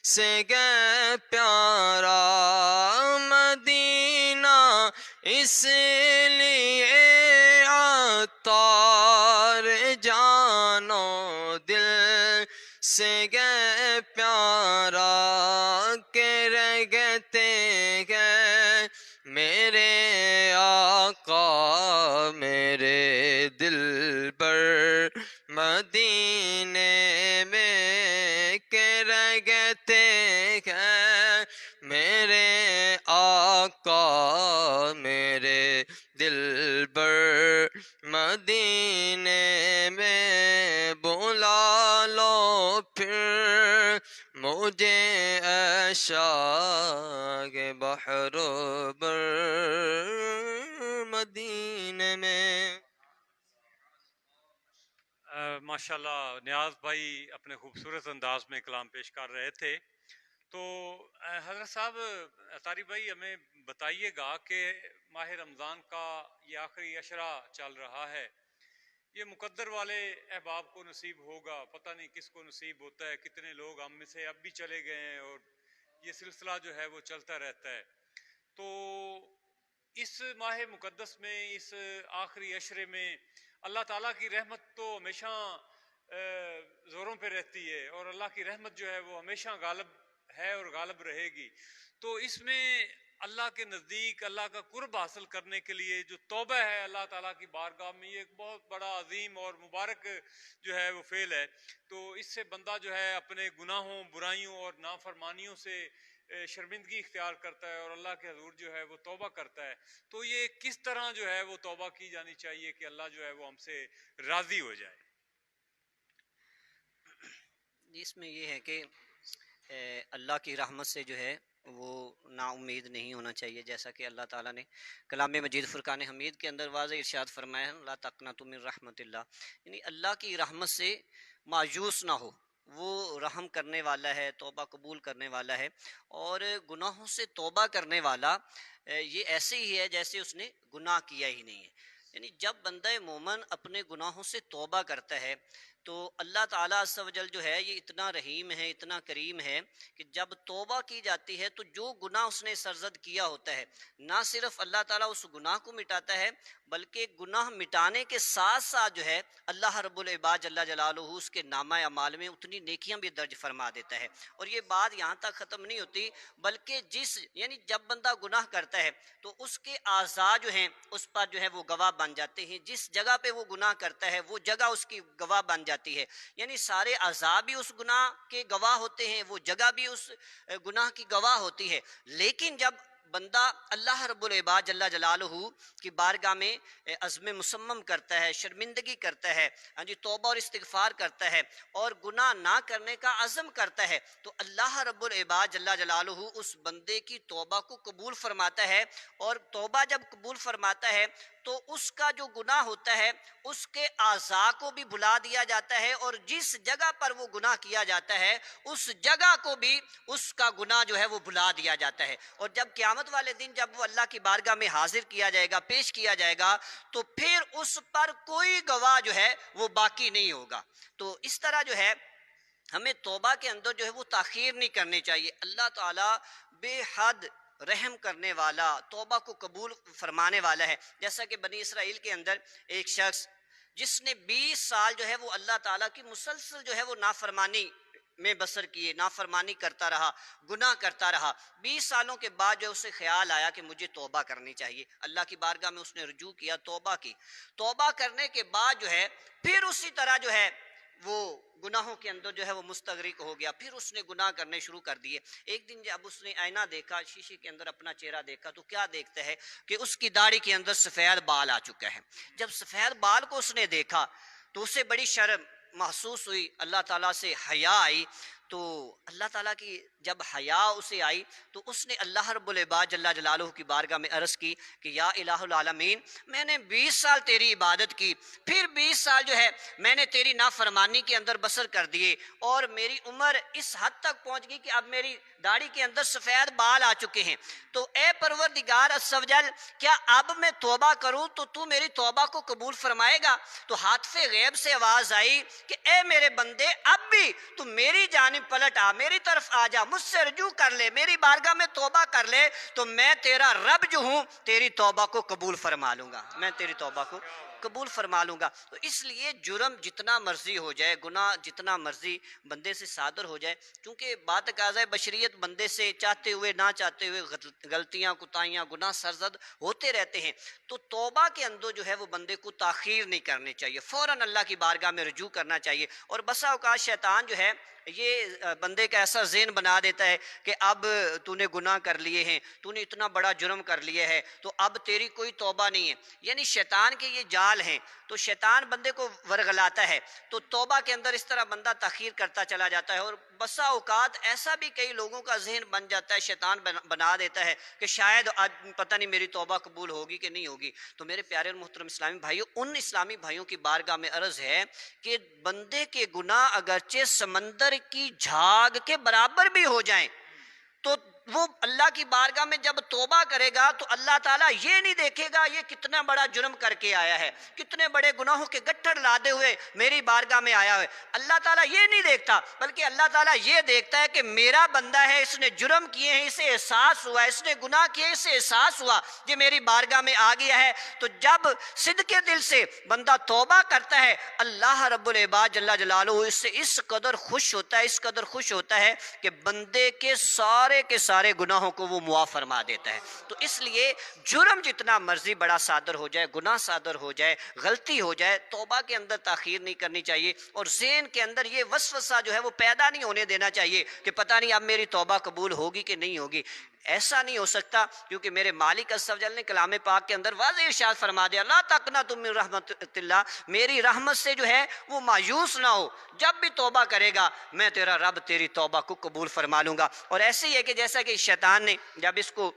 سے گئے پیارا، مدینہ اس لیے عطار سے گئے پیارا کہ رہ گئے گئے میرے آقا میرے دل پر مدینے میں کہ رہ گئے گئے میرے آقا میرے دل پر مدینے میں بلا لو پھر مجھے عشاق بحر بر مدینے میں۔ ماشاءاللہ نیاز بھائی اپنے خوبصورت انداز میں کلام پیش کر رہے تھے۔ تو حضرت صاحب اطاری بھائی ہمیں بتائیے گا کہ ماہ رمضان کا یہ آخری عشرہ چل رہا ہے، یہ مقدر والے احباب کو نصیب ہوگا، پتہ نہیں کس کو نصیب ہوتا ہے، کتنے لوگ ہم میں سے اب بھی چلے گئے ہیں اور یہ سلسلہ جو ہے وہ چلتا رہتا ہے۔ تو اس ماہ مقدس میں اس آخری عشرے میں اللہ تعالیٰ کی رحمت تو ہمیشہ زوروں پہ رہتی ہے، اور اللہ کی رحمت جو ہے وہ ہمیشہ غالب ہے اور غالب رہے گی۔ تو اس میں اللہ کے نزدیک اللہ کا قرب حاصل کرنے کے لیے جو توبہ ہے اللہ تعالیٰ کی بارگاہ میں، یہ ایک بہت بڑا عظیم اور مبارک جو ہے وہ فعل ہے۔ تو اس سے بندہ جو ہے اپنے گناہوں، برائیوں اور نافرمانیوں سے شرمندگی اختیار کرتا ہے اور اللہ کے حضور جو ہے وہ توبہ کرتا ہے۔ تو یہ کس طرح جو ہے وہ توبہ کی جانی چاہیے کہ اللہ جو ہے وہ ہم سے راضی ہو جائے؟ اس میں یہ ہے کہ اللہ کی رحمت سے جو ہے وہ نا امید نہیں ہونا چاہیے، جیسا کہ اللہ تعالیٰ نے کلام مجید فرقان حمید کے اندر واضح ارشاد فرمایا ہے، لا تقنطوا من رحمت اللہ، یعنی اللہ کی رحمت سے مایوس نہ ہو، وہ رحم کرنے والا ہے، توبہ قبول کرنے والا ہے، اور گناہوں سے توبہ کرنے والا یہ ایسے ہی ہے جیسے اس نے گناہ کیا ہی نہیں ہے۔ یعنی جب بندہ مومن اپنے گناہوں سے توبہ کرتا ہے تو اللہ تعالیٰ عز و جل جو ہے یہ اتنا رحیم ہے، اتنا کریم ہے کہ جب توبہ کی جاتی ہے تو جو گناہ اس نے سرزد کیا ہوتا ہے، نہ صرف اللہ تعالیٰ اس گناہ کو مٹاتا ہے بلکہ گناہ مٹانے کے ساتھ ساتھ جو ہے اللہ رب العباد جل جلالہ اس کے نامہ اعمال میں اتنی نیکیاں بھی درج فرما دیتا ہے۔ اور یہ بات یہاں تک ختم نہیں ہوتی، بلکہ یعنی جب بندہ گناہ کرتا ہے تو اس کے اعضاء جو ہیں اس پر جو ہے وہ گواہ بن جاتے ہیں، جس جگہ پہ وہ گناہ کرتا ہے وہ جگہ اس کی گواہ بن جاتی ہے، یعنی سارے اعضاء بھی اس گناہ کے گواہ ہوتے ہیں، وہ جگہ بھی اس گناہ کی گواہ ہوتی ہے۔ لیکن جب بندہ اللہ رب العباد جل جلالہ کی بارگاہ میں عزم مصمم کرتا ہے، شرمندگی کرتا ہے، توبہ اور استغفار کرتا ہے اور گناہ نہ کرنے کا عزم کرتا ہے، تو اللہ رب العباد جل جلالہ اس بندے کی توبہ کو قبول فرماتا ہے، اور توبہ جب قبول فرماتا ہے تو اس کا جو گناہ ہوتا ہے اس کے اعضاء کو بھی بھلا دیا جاتا ہے، اور جس جگہ پر وہ گناہ کیا جاتا ہے اس جگہ کو بھی اس کا گناہ جو ہے وہ بھلا دیا جاتا ہے۔ اور جب قیامت والے دن جب وہ اللہ کی بارگاہ میں حاضر کیا جائے گا، پیش کیا جائے گا، تو پھر اس پر کوئی گواہ جو ہے وہ باقی نہیں ہوگا۔ تو اس طرح جو ہے ہمیں توبہ کے اندر جو ہے وہ تاخیر نہیں کرنی چاہیے۔ اللہ تعالیٰ بے حد رحم کرنے والا، توبہ کو قبول فرمانے والا ہے۔ جیسا کہ بنی اسرائیل کے اندر ایک شخص جس نے 20 سال جو ہے وہ اللہ تعالیٰ کی مسلسل جو ہے وہ نافرمانی میں بسر کیے، نافرمانی کرتا رہا، گناہ کرتا رہا، 20 سالوں کے بعد جو اسے خیال آیا کہ مجھے توبہ کرنی چاہیے، اللہ کی بارگاہ میں اس نے رجوع کیا، توبہ کی۔ توبہ کرنے کے بعد جو ہے پھر اسی طرح جو ہے وہ گناہوں کے اندر جو ہے وہ مستغرق ہو گیا، پھر اس نے گناہ کرنے شروع کر دیے۔ ایک دن جب اس نے آئینہ دیکھا، شیشے کے اندر اپنا چہرہ دیکھا، تو کیا دیکھتا ہے کہ اس کی داڑھی کے اندر سفید بال آ چکا ہے۔ جب سفید بال کو اس نے دیکھا تو اسے بڑی شرم محسوس ہوئی، اللہ تعالیٰ سے حیا آئی۔ تو اللہ تعالیٰ کی جب حیا اسے آئی تو اس نے اللہ رب العباد جل جلالہ کی بارگاہ میں عرض کی کہ یا الہ العالمین، میں نے 20 سال تیری عبادت کی، پھر 20 سال جو ہے میں نے تیری نافرمانی کے اندر بسر کر دیے، اور میری عمر اس حد تک پہنچ گئی کہ اب میری داڑھی کے اندر سفید بال آ چکے ہیں۔ تو اے پروردگار عز و جل، کیا اب میں توبہ کروں تو تو میری توبہ کو قبول فرمائے گا؟ تو ہاتف غیب سے آواز آئی کہ اے میرے بندے، اب بھی تو میری جانب پلٹ آ، میری طرف آ جا، مجھ سے رجوع کر لے، میری بارگاہ میں توبہ کر لے، تو میں تیرا رب جو ہوں تیری توبہ کو قبول فرما لوں گا، میں تیری توبہ کو قبول فرما لوں گا۔ تو اس لیے جرم جتنا مرضی ہو جائے، گناہ جتنا مرضی بندے سے صادر ہو جائے، کیونکہ بات تقاضۂ بشریت بندے سے چاہتے ہوئے نہ چاہتے ہوئے غلطیاں، کوتاہیاں، گناہ سرزد ہوتے رہتے ہیں، تو توبہ کے اندر جو ہے وہ بندے کو تاخیر نہیں کرنی چاہیے، فوراً اللہ کی بارگاہ میں رجوع کرنا چاہیے۔ اور بسا اوقات شیطان جو ہے یہ بندے کا ایسا ذہن بنا دیتا ہے کہ اب تو نے گناہ کر لیے ہیں، تو نے اتنا بڑا جرم کر لیا ہے، تو اب تیری کوئی توبہ نہیں ہے۔ یعنی شیطان کے یہ جال ہیں، تو شیطان بندے کو ورغلاتا ہے، تو توبہ کے اندر اس طرح بندہ تاخیر کرتا چلا جاتا ہے۔ اور بسا اوقات ایسا بھی کئی لوگوں کا ذہن بن جاتا ہے، شیطان بنا دیتا ہے کہ شاید آج پتہ نہیں میری توبہ قبول ہوگی کہ نہیں ہوگی۔ تو میرے پیارے اور محترم اسلامی بھائیوں، ان اسلامی بھائیوں کی بارگاہ میں عرض ہے کہ بندے کے گناہ اگرچہ سمندر کی جھاگ کے برابر بھی ہو جائیں، تو وہ اللہ کی بارگاہ میں جب توبہ کرے گا تو اللہ تعالیٰ یہ نہیں دیکھے گا یہ کتنا بڑا جرم کر کے آیا ہے، کتنے بڑے گناہوں کے گٹھڑ لادے ہوئے میری بارگاہ میں آیا ہے، اللہ تعالیٰ یہ نہیں دیکھتا، بلکہ اللہ تعالیٰ یہ دیکھتا ہے کہ میرا بندہ ہے، اس نے جرم کیے ہیں، اسے احساس ہوا، اس نے گناہ کیے، اسے احساس ہوا، یہ میری بارگاہ میں آ گیا ہے۔ تو جب صدق دل سے بندہ توبہ کرتا ہے، اللہ رب العباد جل جلالہ اس سے اس قدر خوش ہوتا ہے، اس قدر خوش ہوتا ہے کہ بندے کے سارے گناہوں کو وہ معاف فرما دیتا ہے۔ تو اس لیے جرم جتنا مرضی بڑا صادر ہو جائے، گناہ صادر ہو جائے، غلطی ہو جائے، توبہ کے اندر تاخیر نہیں کرنی چاہیے، اور ذہن کے اندر یہ وسوسہ جو ہے وہ پیدا نہیں ہونے دینا چاہیے کہ پتہ نہیں اب میری توبہ قبول ہوگی کہ نہیں ہوگی۔ ایسا نہیں ہو سکتا، کیونکہ میرے مالک عز و جل نے کلام پاک کے اندر واضح ارشاد فرما دیا، لا تقنطوا من رحمت اللہ، میری رحمت سے جو ہے وہ مایوس نہ ہو، جب بھی توبہ کرے گا میں تیرا رب تیری توبہ کو قبول فرما لوں گا۔ اور ایسے ہی ہے کہ جیسا کہ شیطان نے جب اس کو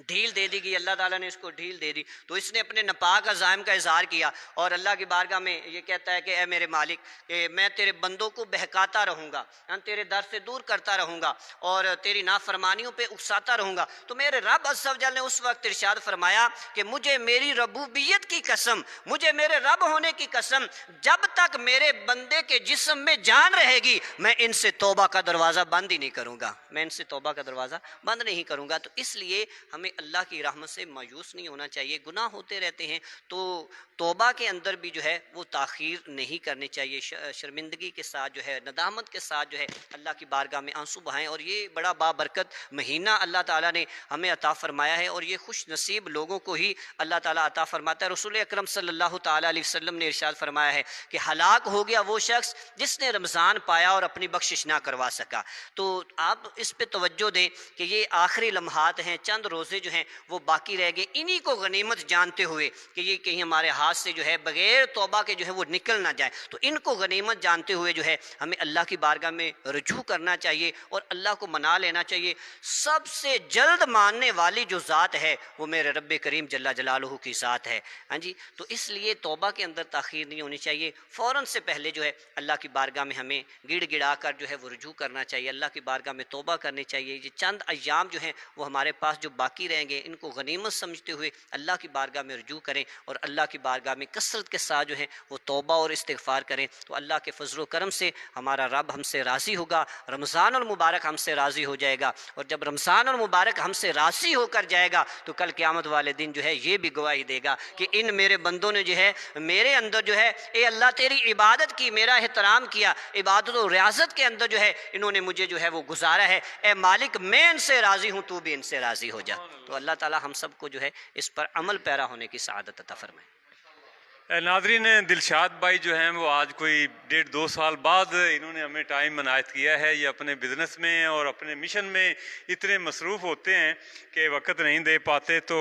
ڈھیل دے دی گئی، اللہ تعالیٰ نے اس کو ڈھیل دے دی، تو اس نے اپنے ناپاک عزائم کا اظہار کیا اور اللہ کی بارگاہ میں یہ کہتا ہے کہ اے میرے مالک کہ میں تیرے بندوں کو بہکاتا رہوں گا، تیرے در سے دور کرتا رہوں گا اور تیری نافرمانیوں پہ اکساتا رہوں گا۔ تو میرے رب عز و جل نے اس وقت ارشاد فرمایا کہ مجھے میری ربوبیت کی قسم، مجھے میرے رب ہونے کی قسم، جب تک میرے بندے کے جسم میں جان رہے گی میں ان سے توبہ کا دروازہ بند ہی نہیں کروں گا، میں ان سے توبہ کا دروازہ بند نہیں کروں گا۔ تو اس لیے ہمیں اللہ کی رحمت سے مایوس نہیں ہونا چاہیے، گناہ ہوتے رہتے ہیں تو توبہ کے اندر بھی جو ہے وہ تاخیر نہیں کرنی چاہیے، شرمندگی کے ساتھ جو ہے، ندامت کے ساتھ جو ہے اللہ کی بارگاہ میں آنسو بہائیں۔ اور یہ بڑا بابرکت مہینہ اللہ تعالیٰ نے ہمیں عطا فرمایا ہے، اور یہ خوش نصیب لوگوں کو ہی اللہ تعالیٰ عطا فرماتا ہے۔ رسول اکرم صلی اللہ تعالیٰ علیہ وسلم نے ارشاد فرمایا ہے کہ ہلاک ہو گیا وہ شخص جس نے رمضان پایا اور اپنی بخشش نہ کروا سکا۔ تو آپ اس پہ توجہ دیں کہ یہ آخری لمحات ہیں، چند روزے جو ہیں وہ باقی رہ گئے، انہی کو غنیمت جانتے ہوئے کہ یہ کہیں ہمارے ہاتھ سے جو ہے بغیر توبہ کے جو ہے وہ نکل نہ جائے، تو ان کو غنیمت جانتے ہوئے جو ہے ہمیں اللہ کی بارگاہ میں رجوع کرنا چاہیے اور اللہ کو منا لینا چاہیے۔ سب سے جلد ماننے والی جو ذات ہے وہ میرے رب کریم جل جلالہ کی ذات ہے، ہاں جی۔ تو اس لیے توبہ کے اندر تاخیر نہیں ہونی چاہیے، فوراً سے پہلے جو ہے اللہ کی بارگاہ میں ہمیں گڑ گڑا کر جو ہے وہ رجوع کرنا چاہیے، اللہ کی بارگاہ میں توبہ کرنی چاہیے۔ یہ چند ایام جو ہیں وہ ہمارے پاس جو باقی رہیں گے ان کو غنیمت سمجھتے ہوئے اللہ کی بارگاہ میں رجوع کریں اور اللہ کی بارگاہ میں کثرت کے ساتھ جو ہے وہ توبہ اور استغفار کریں، تو اللہ کے فضل و کرم سے ہمارا رب ہم سے راضی ہوگا، رمضان المبارک ہم سے راضی ہو جائے گا، اور جب رمضان المبارک ہم سے راضی ہو کر جائے گا تو کل قیامت والے دن جو ہے یہ بھی گواہی دے گا کہ ان میرے بندوں نے جو ہے میرے اندر جو ہے اے اللہ تیری عبادت کی، میرا احترام کیا، عبادت و ریاضت کے اندر جو ہے انہوں نے مجھے جو ہے وہ گزارا ہے، اے مالک میں ان سے راضی ہوں، تو بھی ان سے راضی ہو جا۔ تو اللہ تعالی ہم سب کو جو ہے اس پر عمل پیرا ہونے کی سعادت عطا فرمائے۔ ناظرین، دلشاد بھائی جو ہیں وہ آج کوئی 1.5-2 سال بعد انہوں نے ہمیں ٹائم عنایت کیا ہے، یہ اپنے بزنس میں اور اپنے مشن میں اتنے مصروف ہوتے ہیں کہ وقت نہیں دے پاتے، تو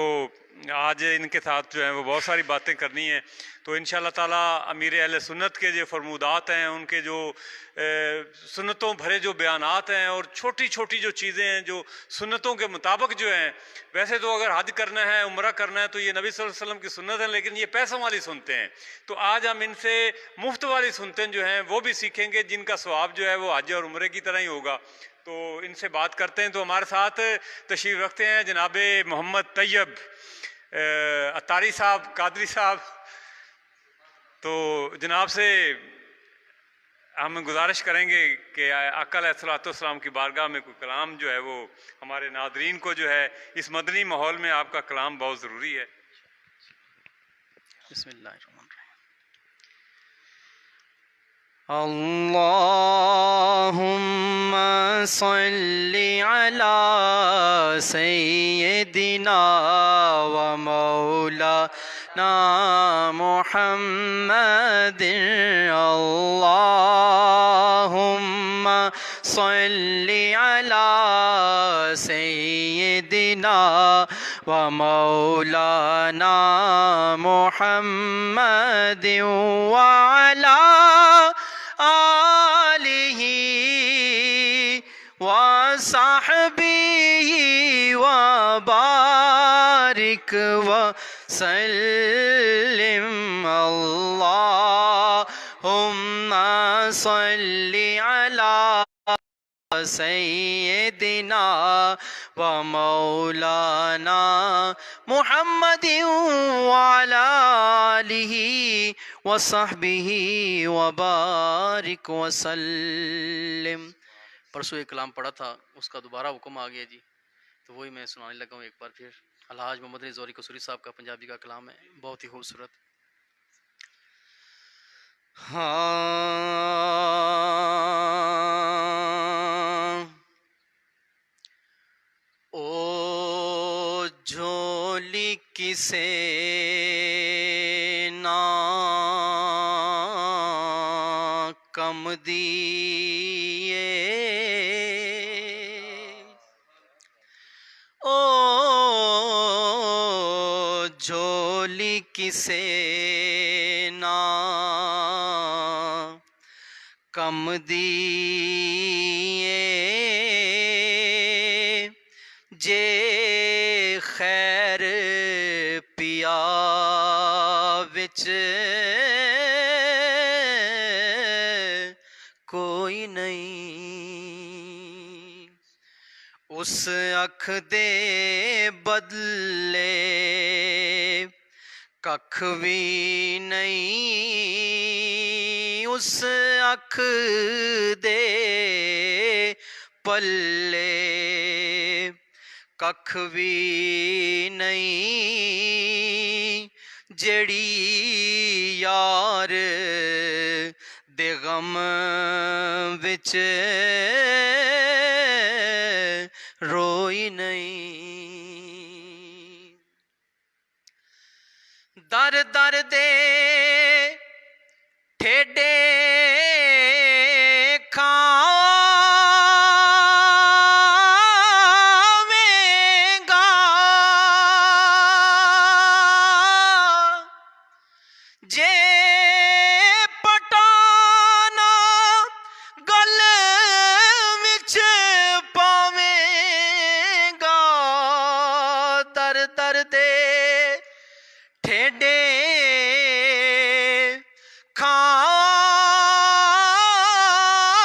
آج ان کے ساتھ جو ہیں وہ بہت ساری باتیں کرنی ہیں۔ تو انشاءاللہ تعالیٰ امیر اہل سنت کے جو فرمودات ہیں، ان کے جو سنتوں بھرے جو بیانات ہیں اور چھوٹی چھوٹی جو چیزیں ہیں جو سنتوں کے مطابق جو ہیں، ویسے تو اگر حج کرنا ہے، عمرہ کرنا ہے تو یہ نبی صلی اللہ علیہ وسلم کی سنت ہے، لیکن یہ پیسوں والی سنتے ہیں، تو آج ہم ان سے مفت والی سنتیں جو ہیں وہ بھی سیکھیں گے، جن کا ثواب جو ہے وہ حج اور عمرے کی طرح ہی ہوگا۔ تو ان سے بات کرتے ہیں۔ تو ہمارے ساتھ تشریف رکھتے ہیں جناب محمد طیب اتاری صاحب، قادری صاحب۔ تو جناب سے ہم گزارش کریں گے کہ آقا علیہ الصلوۃ والسلام کی بارگاہ میں کوئی کلام جو ہے وہ ہمارے ناظرین کو جو ہے اس مدنی ماحول میں آپ کا کلام بہت ضروری ہے۔ بسم اللہ الرحمن الرحیم۔ اللهم صل على سيدنا ومولانا محمد اللهم صل على سيدنا ومولانا محمد وعلى آلہ وصحبہ وبارک وسلم اللہم صل علی سیدنا ومولانا محمد وعلى آلہ وصحبہ وبارک وسلم. پرسوں ایک کلام پڑھا تھا، اس کا دوبارہ حکم آ گیا جی، تو وہی میں سنانے لگا ہوں ایک بار پھر. الحاج محمد علی زوہری قصوری صاحب کا پنجابی کا کلام ہے، بہت ہی خوبصورت. او جھولی کسے نا کم دیے، او جھولی کسے نا کم دیے، جے خیر پیا وچ کوئی نہیں، اس اکھ دے بدلے ککھ بھی نہیں، اس اکھ دے پلے ککھ بھی نہیں، جڑی یار دے غم وچ روئی نہیں. در در دے ٹھیڈے کھاویں گا، جے پٹانا گل وچ پاویں گا، در در دے ٹھیڈے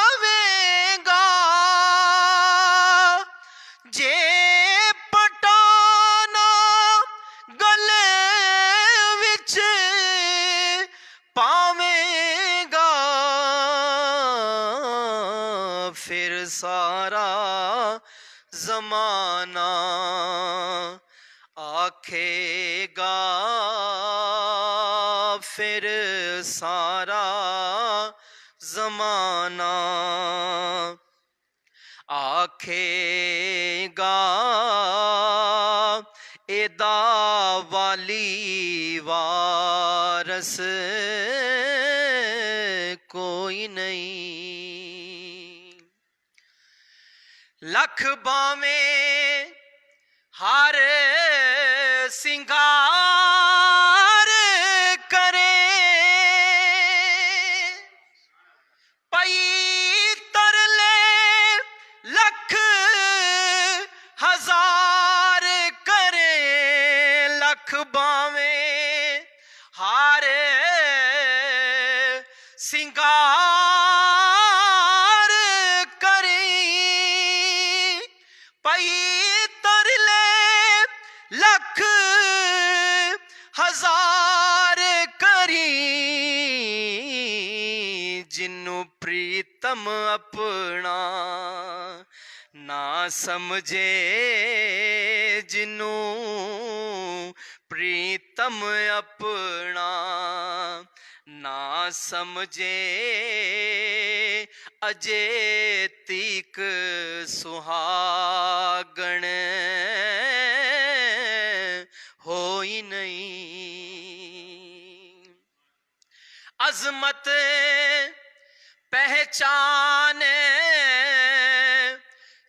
کھاویں گا، جے پٹانا گل وچ پاویں گا، پھر سارا زمانہ آکھے گا، پھر سارا زمانہ آکھے گا، ایدا والی وارث کوئی نہیں. لکھ باویں ہر سنگار کرے، پئی ترلے لکھ ہزار کرے، لکھ باویں ہر سنگار کرے، پئی ترلے لکھ ہزار کری، جنوں پریتم اپنا نہ سمجھے، جنوں پریتم اپنا ਨਾ ਸਮਝੇ ਅਜੇ ਤੀਕ ਸੁਹਾਗਣ ਹੋਈ ਨਹੀਂ। ਅਜ਼ਮਤ ਪਹਿਚਾਨੇ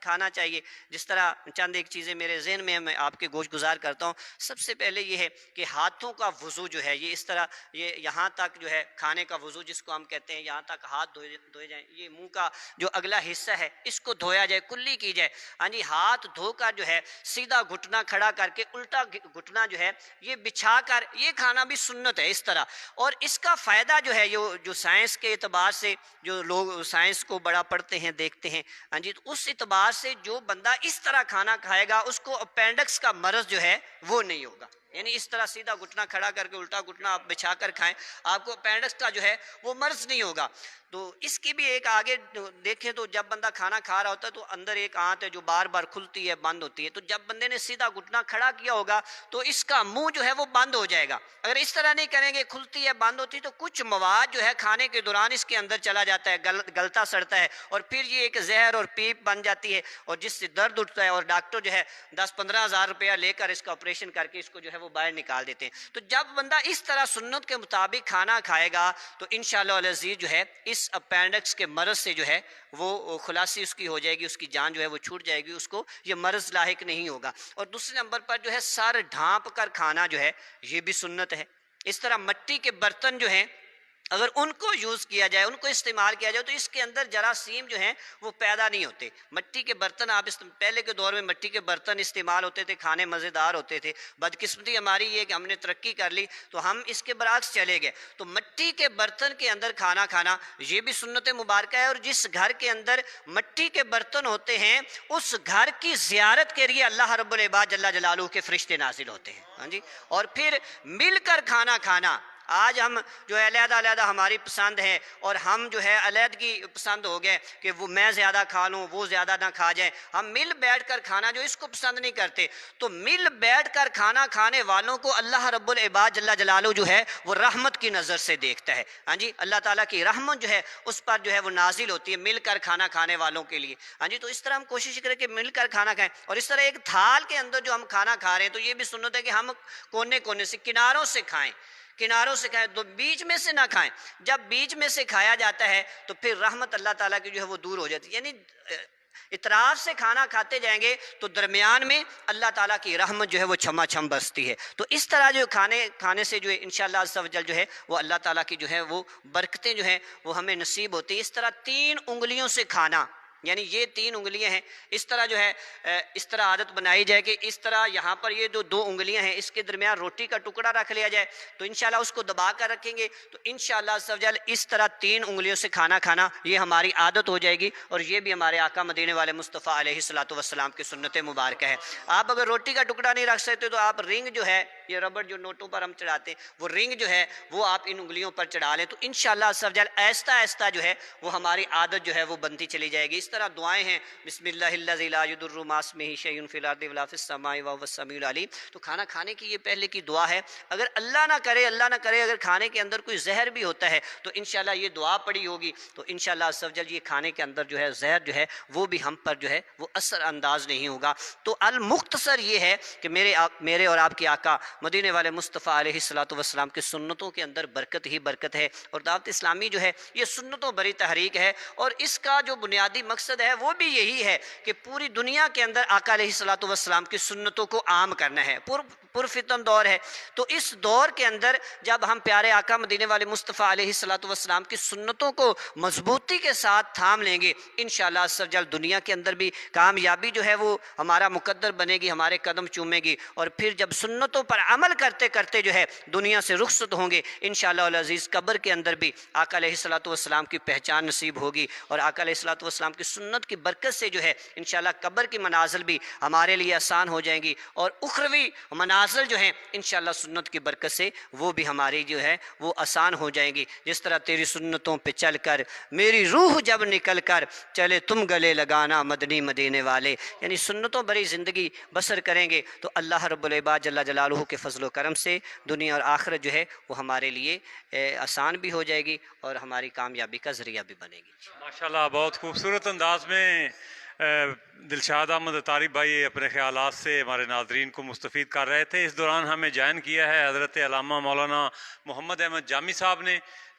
کھانا چاہیے، جس طرح چند ایک چیزیں میرے ذہن میں میں آپ کے گوش گزار کرتا ہوں۔ سب سے پہلے یہ ہے کہ ہاتھوں کا وضو جو ہے یہ اس طرح، یہ یہاں تک جو ہے کھانے کا وضو جس کو ہم کہتے ہیں، یہاں تک ہاتھ دھوئے جائیں، یہ منہ کا جو اگلا حصہ ہے اس کو دھویا جائے، کلی کی جائے۔ ہاں جی، ہاتھ دھو کر جو ہے سیدھا گھٹنا کھڑا کر کے الٹا گھٹنا جو ہے یہ بچھا کر یہ کھانا بھی سنت ہے اس طرح۔ اور اس کا فائدہ جو ہے جو سائنس کے اعتبار سے، جو لوگ سائنس کو بڑا پڑھتے ہیں دیکھتے ہیں، ہاں جی، تو اس اعتبار سے جو بندہ اس طرح کھانا کھائے گا اس کو اپینڈکس کا مرض جو ہے وہ نہیں ہوگا۔ یعنی اس طرح سیدھا گھٹنا کھڑا کر کے الٹا گھٹنا آپ بچھا کر کھائیں، آپ کو اپینڈکس کا جو ہے وہ مرض نہیں ہوگا۔ تو اس کی بھی ایک آگے دیکھیں تو جب بندہ کھانا کھا رہا ہوتا ہے تو اندر ایک آنت ہے جو بار بار کھلتی ہے بند ہوتی ہے، تو جب بندے نے سیدھا گھٹنا کھڑا کیا ہوگا تو اس کا منہ جو ہے وہ بند ہو جائے گا۔ اگر اس طرح نہیں کریں گے، کھلتی ہے بند ہوتی، تو کچھ مواد جو ہے کھانے کے دوران اس کے اندر چلا جاتا ہے، گلتا سڑتا ہے، اور پھر یہ ایک زہر اور پیپ بن جاتی ہے، اور جس سے درد اٹھتا ہے، اور ڈاکٹر جو ہے 10-15 ہزار روپیہ لے کر اس کا آپریشن کر کے اس کو جو ہے وہ باہر نکال دیتے ہیں۔ تو جب بندہ اس طرح سنت کے مطابق کھانا کھائے گا تو انشاءاللہ العزیز جو ہے اس اپینڈکس کے مرض سے جو ہے وہ خلاصی اس کی ہو جائے گی، اس کی جان جو ہے وہ چھوٹ جائے گی، اس کو یہ مرض لاحق نہیں ہوگا۔ اور دوسرے نمبر پر جو ہے سر ڈھانپ کر کھانا جو ہے یہ بھی سنت ہے۔ اس طرح مٹی کے برتن جو ہیں اگر ان کو یوز کیا جائے، ان کو استعمال کیا جائے، تو اس کے اندر جراثیم جو ہیں وہ پیدا نہیں ہوتے۔ مٹی کے برتن آپ پہلے کے دور میں مٹی کے برتن استعمال ہوتے تھے، کھانے مزیدار ہوتے تھے۔ بدقسمتی ہماری یہ کہ ہم نے ترقی کر لی تو ہم اس کے برعکس چلے گئے۔ تو مٹی کے برتن کے اندر کھانا کھانا یہ بھی سنت مبارکہ ہے، اور جس گھر کے اندر مٹی کے برتن ہوتے ہیں اس گھر کی زیارت کے لیے اللہ رب العباد جل جلالہ کے فرشتے نازل ہوتے ہیں۔ ہاں جی، اور پھر مل کر کھانا کھانا، آج ہم جو ہے علیحدہ علیحدہ ہماری پسند ہے، اور ہم جو ہے علیحدگی پسند ہو گئے کہ وہ میں زیادہ کھا لوں وہ زیادہ نہ کھا جائے۔ ہم مل بیٹھ کر کھانا جو اس کو پسند نہیں کرتے، تو مل بیٹھ کر کھانا کھانے والوں کو اللہ رب العباد جل جلالہ جو ہے وہ رحمت کی نظر سے دیکھتا ہے۔ ہاں جی، اللہ تعالیٰ کی رحمت جو ہے اس پر جو ہے وہ نازل ہوتی ہے مل کر کھانا کھانے والوں کے لیے۔ ہاں جی، تو اس طرح ہم کوشش کریں کہ مل کر کھانا کھائیں، اور اس طرح ایک تھال کے اندر جو ہم کھانا کھا رہے ہیں تو یہ بھی سنت ہے کہ ہم کونے کونے سے، کناروں سے کھائیں، کناروں سے کھائیں، تو بیچ میں سے نہ کھائیں۔ جب بیچ میں سے کھایا جاتا ہے تو پھر رحمت اللہ تعالیٰ کی جو ہے وہ دور ہو جاتی ہے۔ یعنی اطراف سے کھانا کھاتے جائیں گے تو درمیان میں اللہ تعالیٰ کی رحمت جو ہے وہ چھما چھم برستی ہے۔ تو اس طرح جو کھانے سے جو ہے انشاءاللہ عز و جل جو ہے وہ اللہ تعالیٰ کی جو ہے وہ برکتیں جو ہیں وہ ہمیں نصیب ہوتی ہے۔ اس طرح 3 انگلیوں سے کھانا، یعنی یہ 3 انگلیاں ہیں، اس طرح جو ہے اس طرح عادت بنائی جائے کہ اس طرح یہاں پر یہ 2 انگلیاں ہیں، اس کے درمیان روٹی کا ٹکڑا رکھ لیا جائے، تو انشاءاللہ اس کو دبا کر رکھیں گے تو انشاءاللہ عز و جل اس طرح 3 انگلیوں سے کھانا کھانا یہ ہماری عادت ہو جائے گی، اور یہ بھی ہمارے آقا مدینے والے مصطفیٰ علیہ الصلوۃ والسلام کی سنت مبارکہ ہے۔ آپ اگر روٹی کا ٹکڑا نہیں رکھ سکتے تو آپ رنگ جو ہے، یہ ربڑ جو نوٹوں پر ہم چڑھاتے ہیں، وہ رنگ جو ہے وہ آپ ان انگلیوں پر چڑھا لیں، تو انشاءاللہ عز و جل آہستہ آہستہ جو ہے وہ ہماری عادت جو ہے وہ بنتی چلی جائے گی۔ اس طرح دعائیں ہیں، بسم اللہ الذی لا یضر مع اسمہ شیء فی الارض ولا فی السماء وهو السمیع العلیم۔ تو کھانا کھانے کی یہ پہلے کی دعا ہے۔ اگر اللہ نہ کرے اگر کھانے کے اندر کوئی زہر بھی ہوتا ہے تو انشاءاللہ یہ دعا پڑی ہوگی تو انشاءاللہ عز و جل یہ کھانے کے اندر جو ہے زہر جو ہے وہ بھی ہم پر جو ہے وہ اثر انداز نہیں ہوگا۔ تو المختصر یہ ہے کہ میرے اور آپ کے آقا مدینے والے مصطفیٰ علیہ الصلوۃ والسلام کی سنتوں کے اندر برکت ہی برکت ہے، اور دعوت اسلامی جو ہے یہ سنتوں بری تحریک ہے، اور اس کا جو بنیادی مقصد ہے وہ بھی یہی ہے کہ پوری دنیا کے اندر آقا علیہ الصلوۃ والسلام کی سنتوں کو عام کرنا ہے۔ پرفتن دور ہے، تو اس دور کے اندر جب ہم پیارے آقا مدینے والے مصطفیٰ علیہ الصلوۃ والسلام کی سنتوں کو مضبوطی کے ساتھ تھام لیں گے، انشاءاللہ عز و جل دنیا کے اندر بھی کامیابی جو ہے وہ ہمارا مقدر بنے گی، ہمارے قدم چومے گی، اور پھر جب سنتوں پر عمل کرتے کرتے جو ہے دنیا سے رخصت ہوں گے انشاءاللہ العزیز، قبر کے اندر بھی آقا علیہ الصلوۃ والسلام کی پہچان نصیب ہوگی، اور آقا علیہ الصلوۃ والسلام کی سنت کی برکت سے جو ہے انشاءاللہ قبر کی منازل بھی ہمارے لیے آسان ہو جائیں گی، اور اخروی منازل جو ہیں انشاءاللہ سنت کی برکت سے وہ بھی ہماری جو ہے وہ آسان ہو جائیں گی۔ جس طرح تیری سنتوں پہ چل کر میری روح جب نکل کر چلے تم گلے لگانا مدنی مدینے والے، یعنی سنتوں بھری زندگی بسر کریں گے تو اللہ رب العباد جل جلالہ کے فضل و کرم سے دنیا اور آخرت جو ہے وہ ہمارے لیے آسان بھی ہو جائے گی اور ہماری کامیابی کا ذریعہ بھی بنے گی۔ ماشاءاللہ، بہت خوبصورت انداز میں دلشاد احمد اتاری بھائی اپنے خیالات سے ہمارے ناظرین کو مستفید کر رہے تھے۔ اس دوران ہمیں جوائن کیا ہے حضرت علامہ مولانا محمد احمد جامی صاحب نے،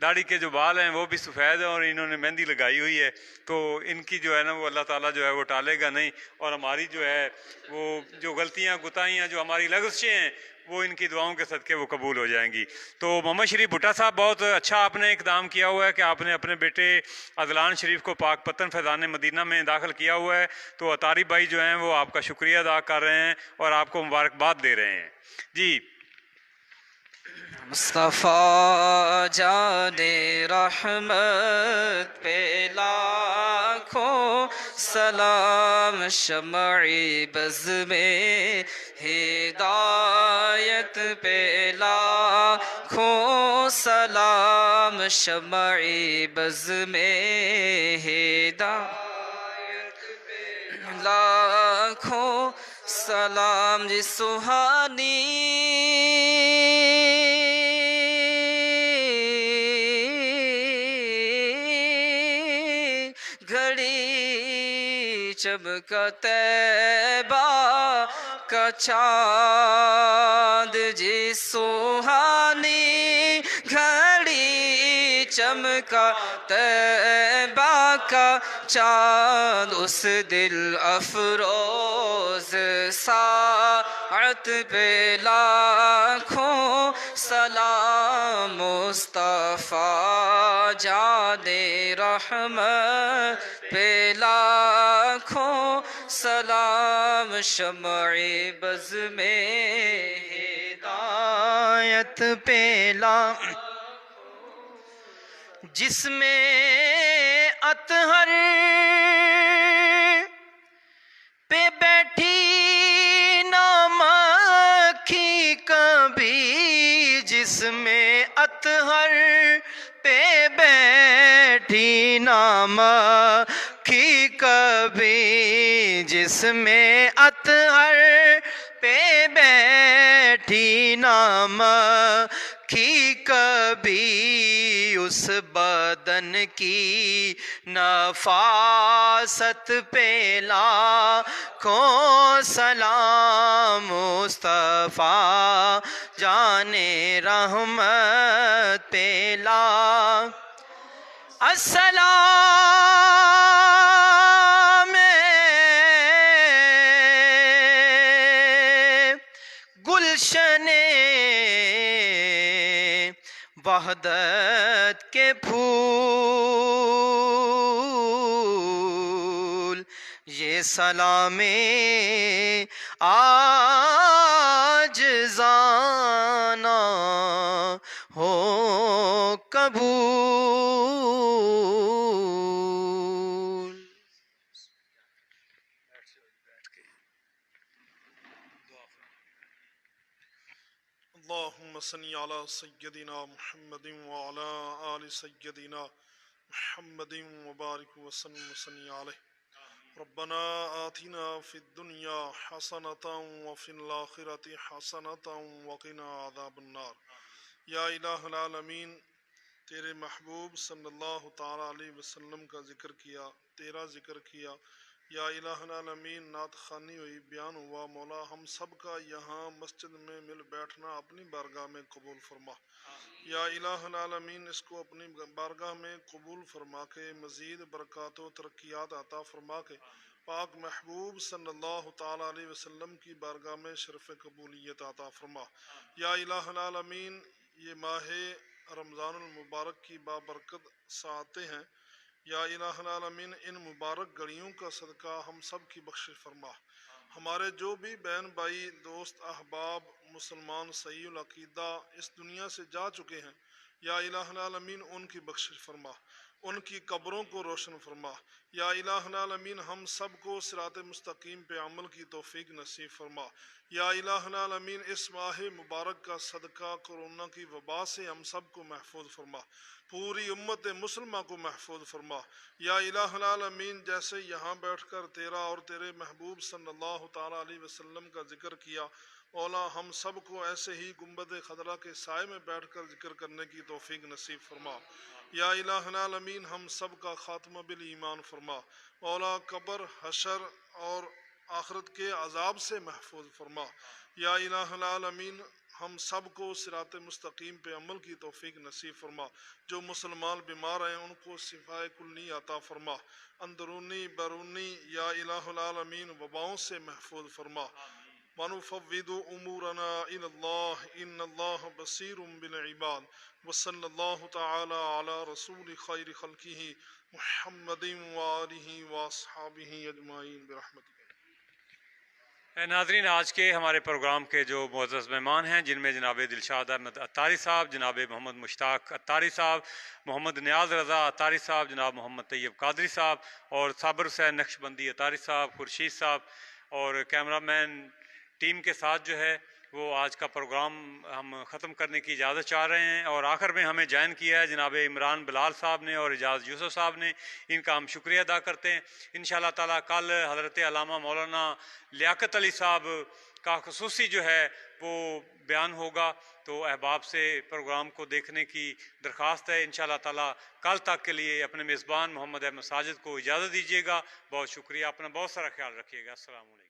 داڑھی کے جو بال ہیں وہ بھی سفید ہیں اور انہوں نے مہندی لگائی ہوئی ہے، تو ان کی جو ہے نا وہ اللہ تعالیٰ جو ہے وہ ٹالے گا نہیں، اور ہماری جو ہے وہ جو غلطیاں گتائیاں جو ہماری لغزشیں ہیں وہ ان کی دعاؤں کے صدقے وہ قبول ہو جائیں گی۔ تو محمد شریف بھٹا صاحب بہت اچھا آپ نے اقدام کیا ہوا ہے کہ آپ نے اپنے بیٹے عدلان شریف کو پاک پتن فیضان مدینہ میں داخل کیا ہوا ہے، تو اطاری بھائی جو ہیں وہ آپ کا شکریہ ادا کر رہے ہیں اور آپ کو مبارکباد دے رہے ہیں۔ جی مصطفیٰ جان رحمت پہ لاکھوں سلام، شمعِ بز میں ہدایت پہ لاکھوں سلام، شمعِ بز میں ہدایت پہ لاکھوں سلام۔ جی سہانی گھڑی چمکا طیبہ کا چاند، جی سہانی گھڑی چمکا طیبہ کا چاند، اس دل افروز ساعت پہ لاکھوں سلام، مصطفیٰ جان رحمت پہ لاکھوں سلام، شمعِ بز میں ہدایت پہ جس میں اطہر پہ بیٹھی نہ مکھی کبھی، جس میں اطہر پہ بیٹھی نہ مکھی کبھی، جس میں اطہر پہ بیٹھی نہ مکھی کبھی، اس بدن کی نفاست پہ لاکھوں سلام، مصطفیٰ جان رحمت پہ لاکھوں السلام، گلشن وحدت کے پھول، یہ سلام عاجزانہ ہو قبول۔ اللهم صل على سيدنا محمد وعلى آل سيدنا محمد وبارك وسلم عليه۔ ربنا آتنا في الدنيا حسنة وفي الآخرة حسنة وقنا عذاب النار۔ یا الہ العالمین، تیرے محبوب صلی اللہ تعالیٰ علیہ وسلم کا ذکر کیا، تیرا ذکر کیا، یا الہ العالمین، نعت خوانی ہوئی، بیان ہوا، مولا ہم سب کا یہاں مسجد میں مل بیٹھنا اپنی بارگاہ میں قبول فرما۔ یا الہ العالمین، اس کو اپنی بارگاہ میں قبول فرما کے مزید برکات و ترقیات عطا فرما کے پاک محبوب صلی اللہ تعالیٰ علیہ وسلم کی بارگاہ میں شرف قبولیت عطا فرما۔ یا الہ العالمین، یہ ماہ رمضان المبارک کی بابرکت ساعتیں ہیں، یا الہ العالمین، ان مبارک گھڑیوں کا صدقہ ہم سب کی بخشش فرما۔ ہمارے جو بھی بہن بھائی دوست احباب مسلمان صحیح العقیدہ اس دنیا سے جا چکے ہیں، یا الہ العالمین ان کی بخشش فرما، ان کی قبروں کو روشن فرما۔ یا الہ العالمین، ہم سب کو صراط مستقیم پہ عمل کی توفیق نصیب فرما۔ یا الہ العالمین، اس ماہ مبارک کا صدقہ کرونا کی وبا سے ہم سب کو محفوظ فرما، پوری امت مسلمہ کو محفوظ فرما۔ یا الہ العالمین، جیسے یہاں بیٹھ کر تیرا اور تیرے محبوب صلی اللہ تعالیٰ علیہ وسلم کا ذکر کیا، مولا ہم سب کو ایسے ہی گنبد خضرا کے سائے میں بیٹھ کر ذکر کرنے کی توفیق نصیب فرما۔ یا الہ العالمین، ہم سب کا خاتمہ بالایمان فرما، مولا قبر حشر اور آخرت کے عذاب سے محفوظ فرما۔ یا الہ العالمین، ہم سب کو صراط مستقیم پہ عمل کی توفیق نصیب فرما۔ جو مسلمان بیمار ہیں ان کو شفائے کلی عطا فرما، اندرونی بیرونی یا الہ العالمین وباؤں سے محفوظ فرما۔ ونفوض امورنا الى اللہ ان اللہ بصیر بالعباد، وصلی اللہ تعالی علی رسول خیر خلقہ محمد وآلہ واصحابہ اجمعین برحمتہ۔ ناظرین، آج کے ہمارے پروگرام کے جو معزز مہمان ہیں، جن میں جناب دلشاد احمد اتاری صاحب، جناب محمد مشتاق اتاری صاحب، محمد نیاز رضا اتاری صاحب، جناب محمد طیب قادری صاحب اور صابر حسین نقشبندی اتاری صاحب، خورشید صاحب اور کیمرہ مین ٹیم کے ساتھ جو ہے وہ آج کا پروگرام ہم ختم کرنے کی اجازت چاہ رہے ہیں، اور آخر میں ہمیں جوائن کیا ہے جناب عمران بلال صاحب نے اور اعجاز یوسف صاحب نے، ان کا ہم شکریہ ادا کرتے ہیں۔ انشاءاللہ تعالیٰ کل حضرت علامہ مولانا لیاقت علی صاحب کا خصوصی جو ہے وہ بیان ہوگا، تو احباب سے پروگرام کو دیکھنے کی درخواست ہے۔ انشاءاللہ تعالیٰ کل تک کے لیے اپنے میزبان محمد احمد ساجد کو اجازت دیجیے گا۔ بہت شکریہ، اپنا بہت سارا خیال رکھیے گا۔ السلام علیکم۔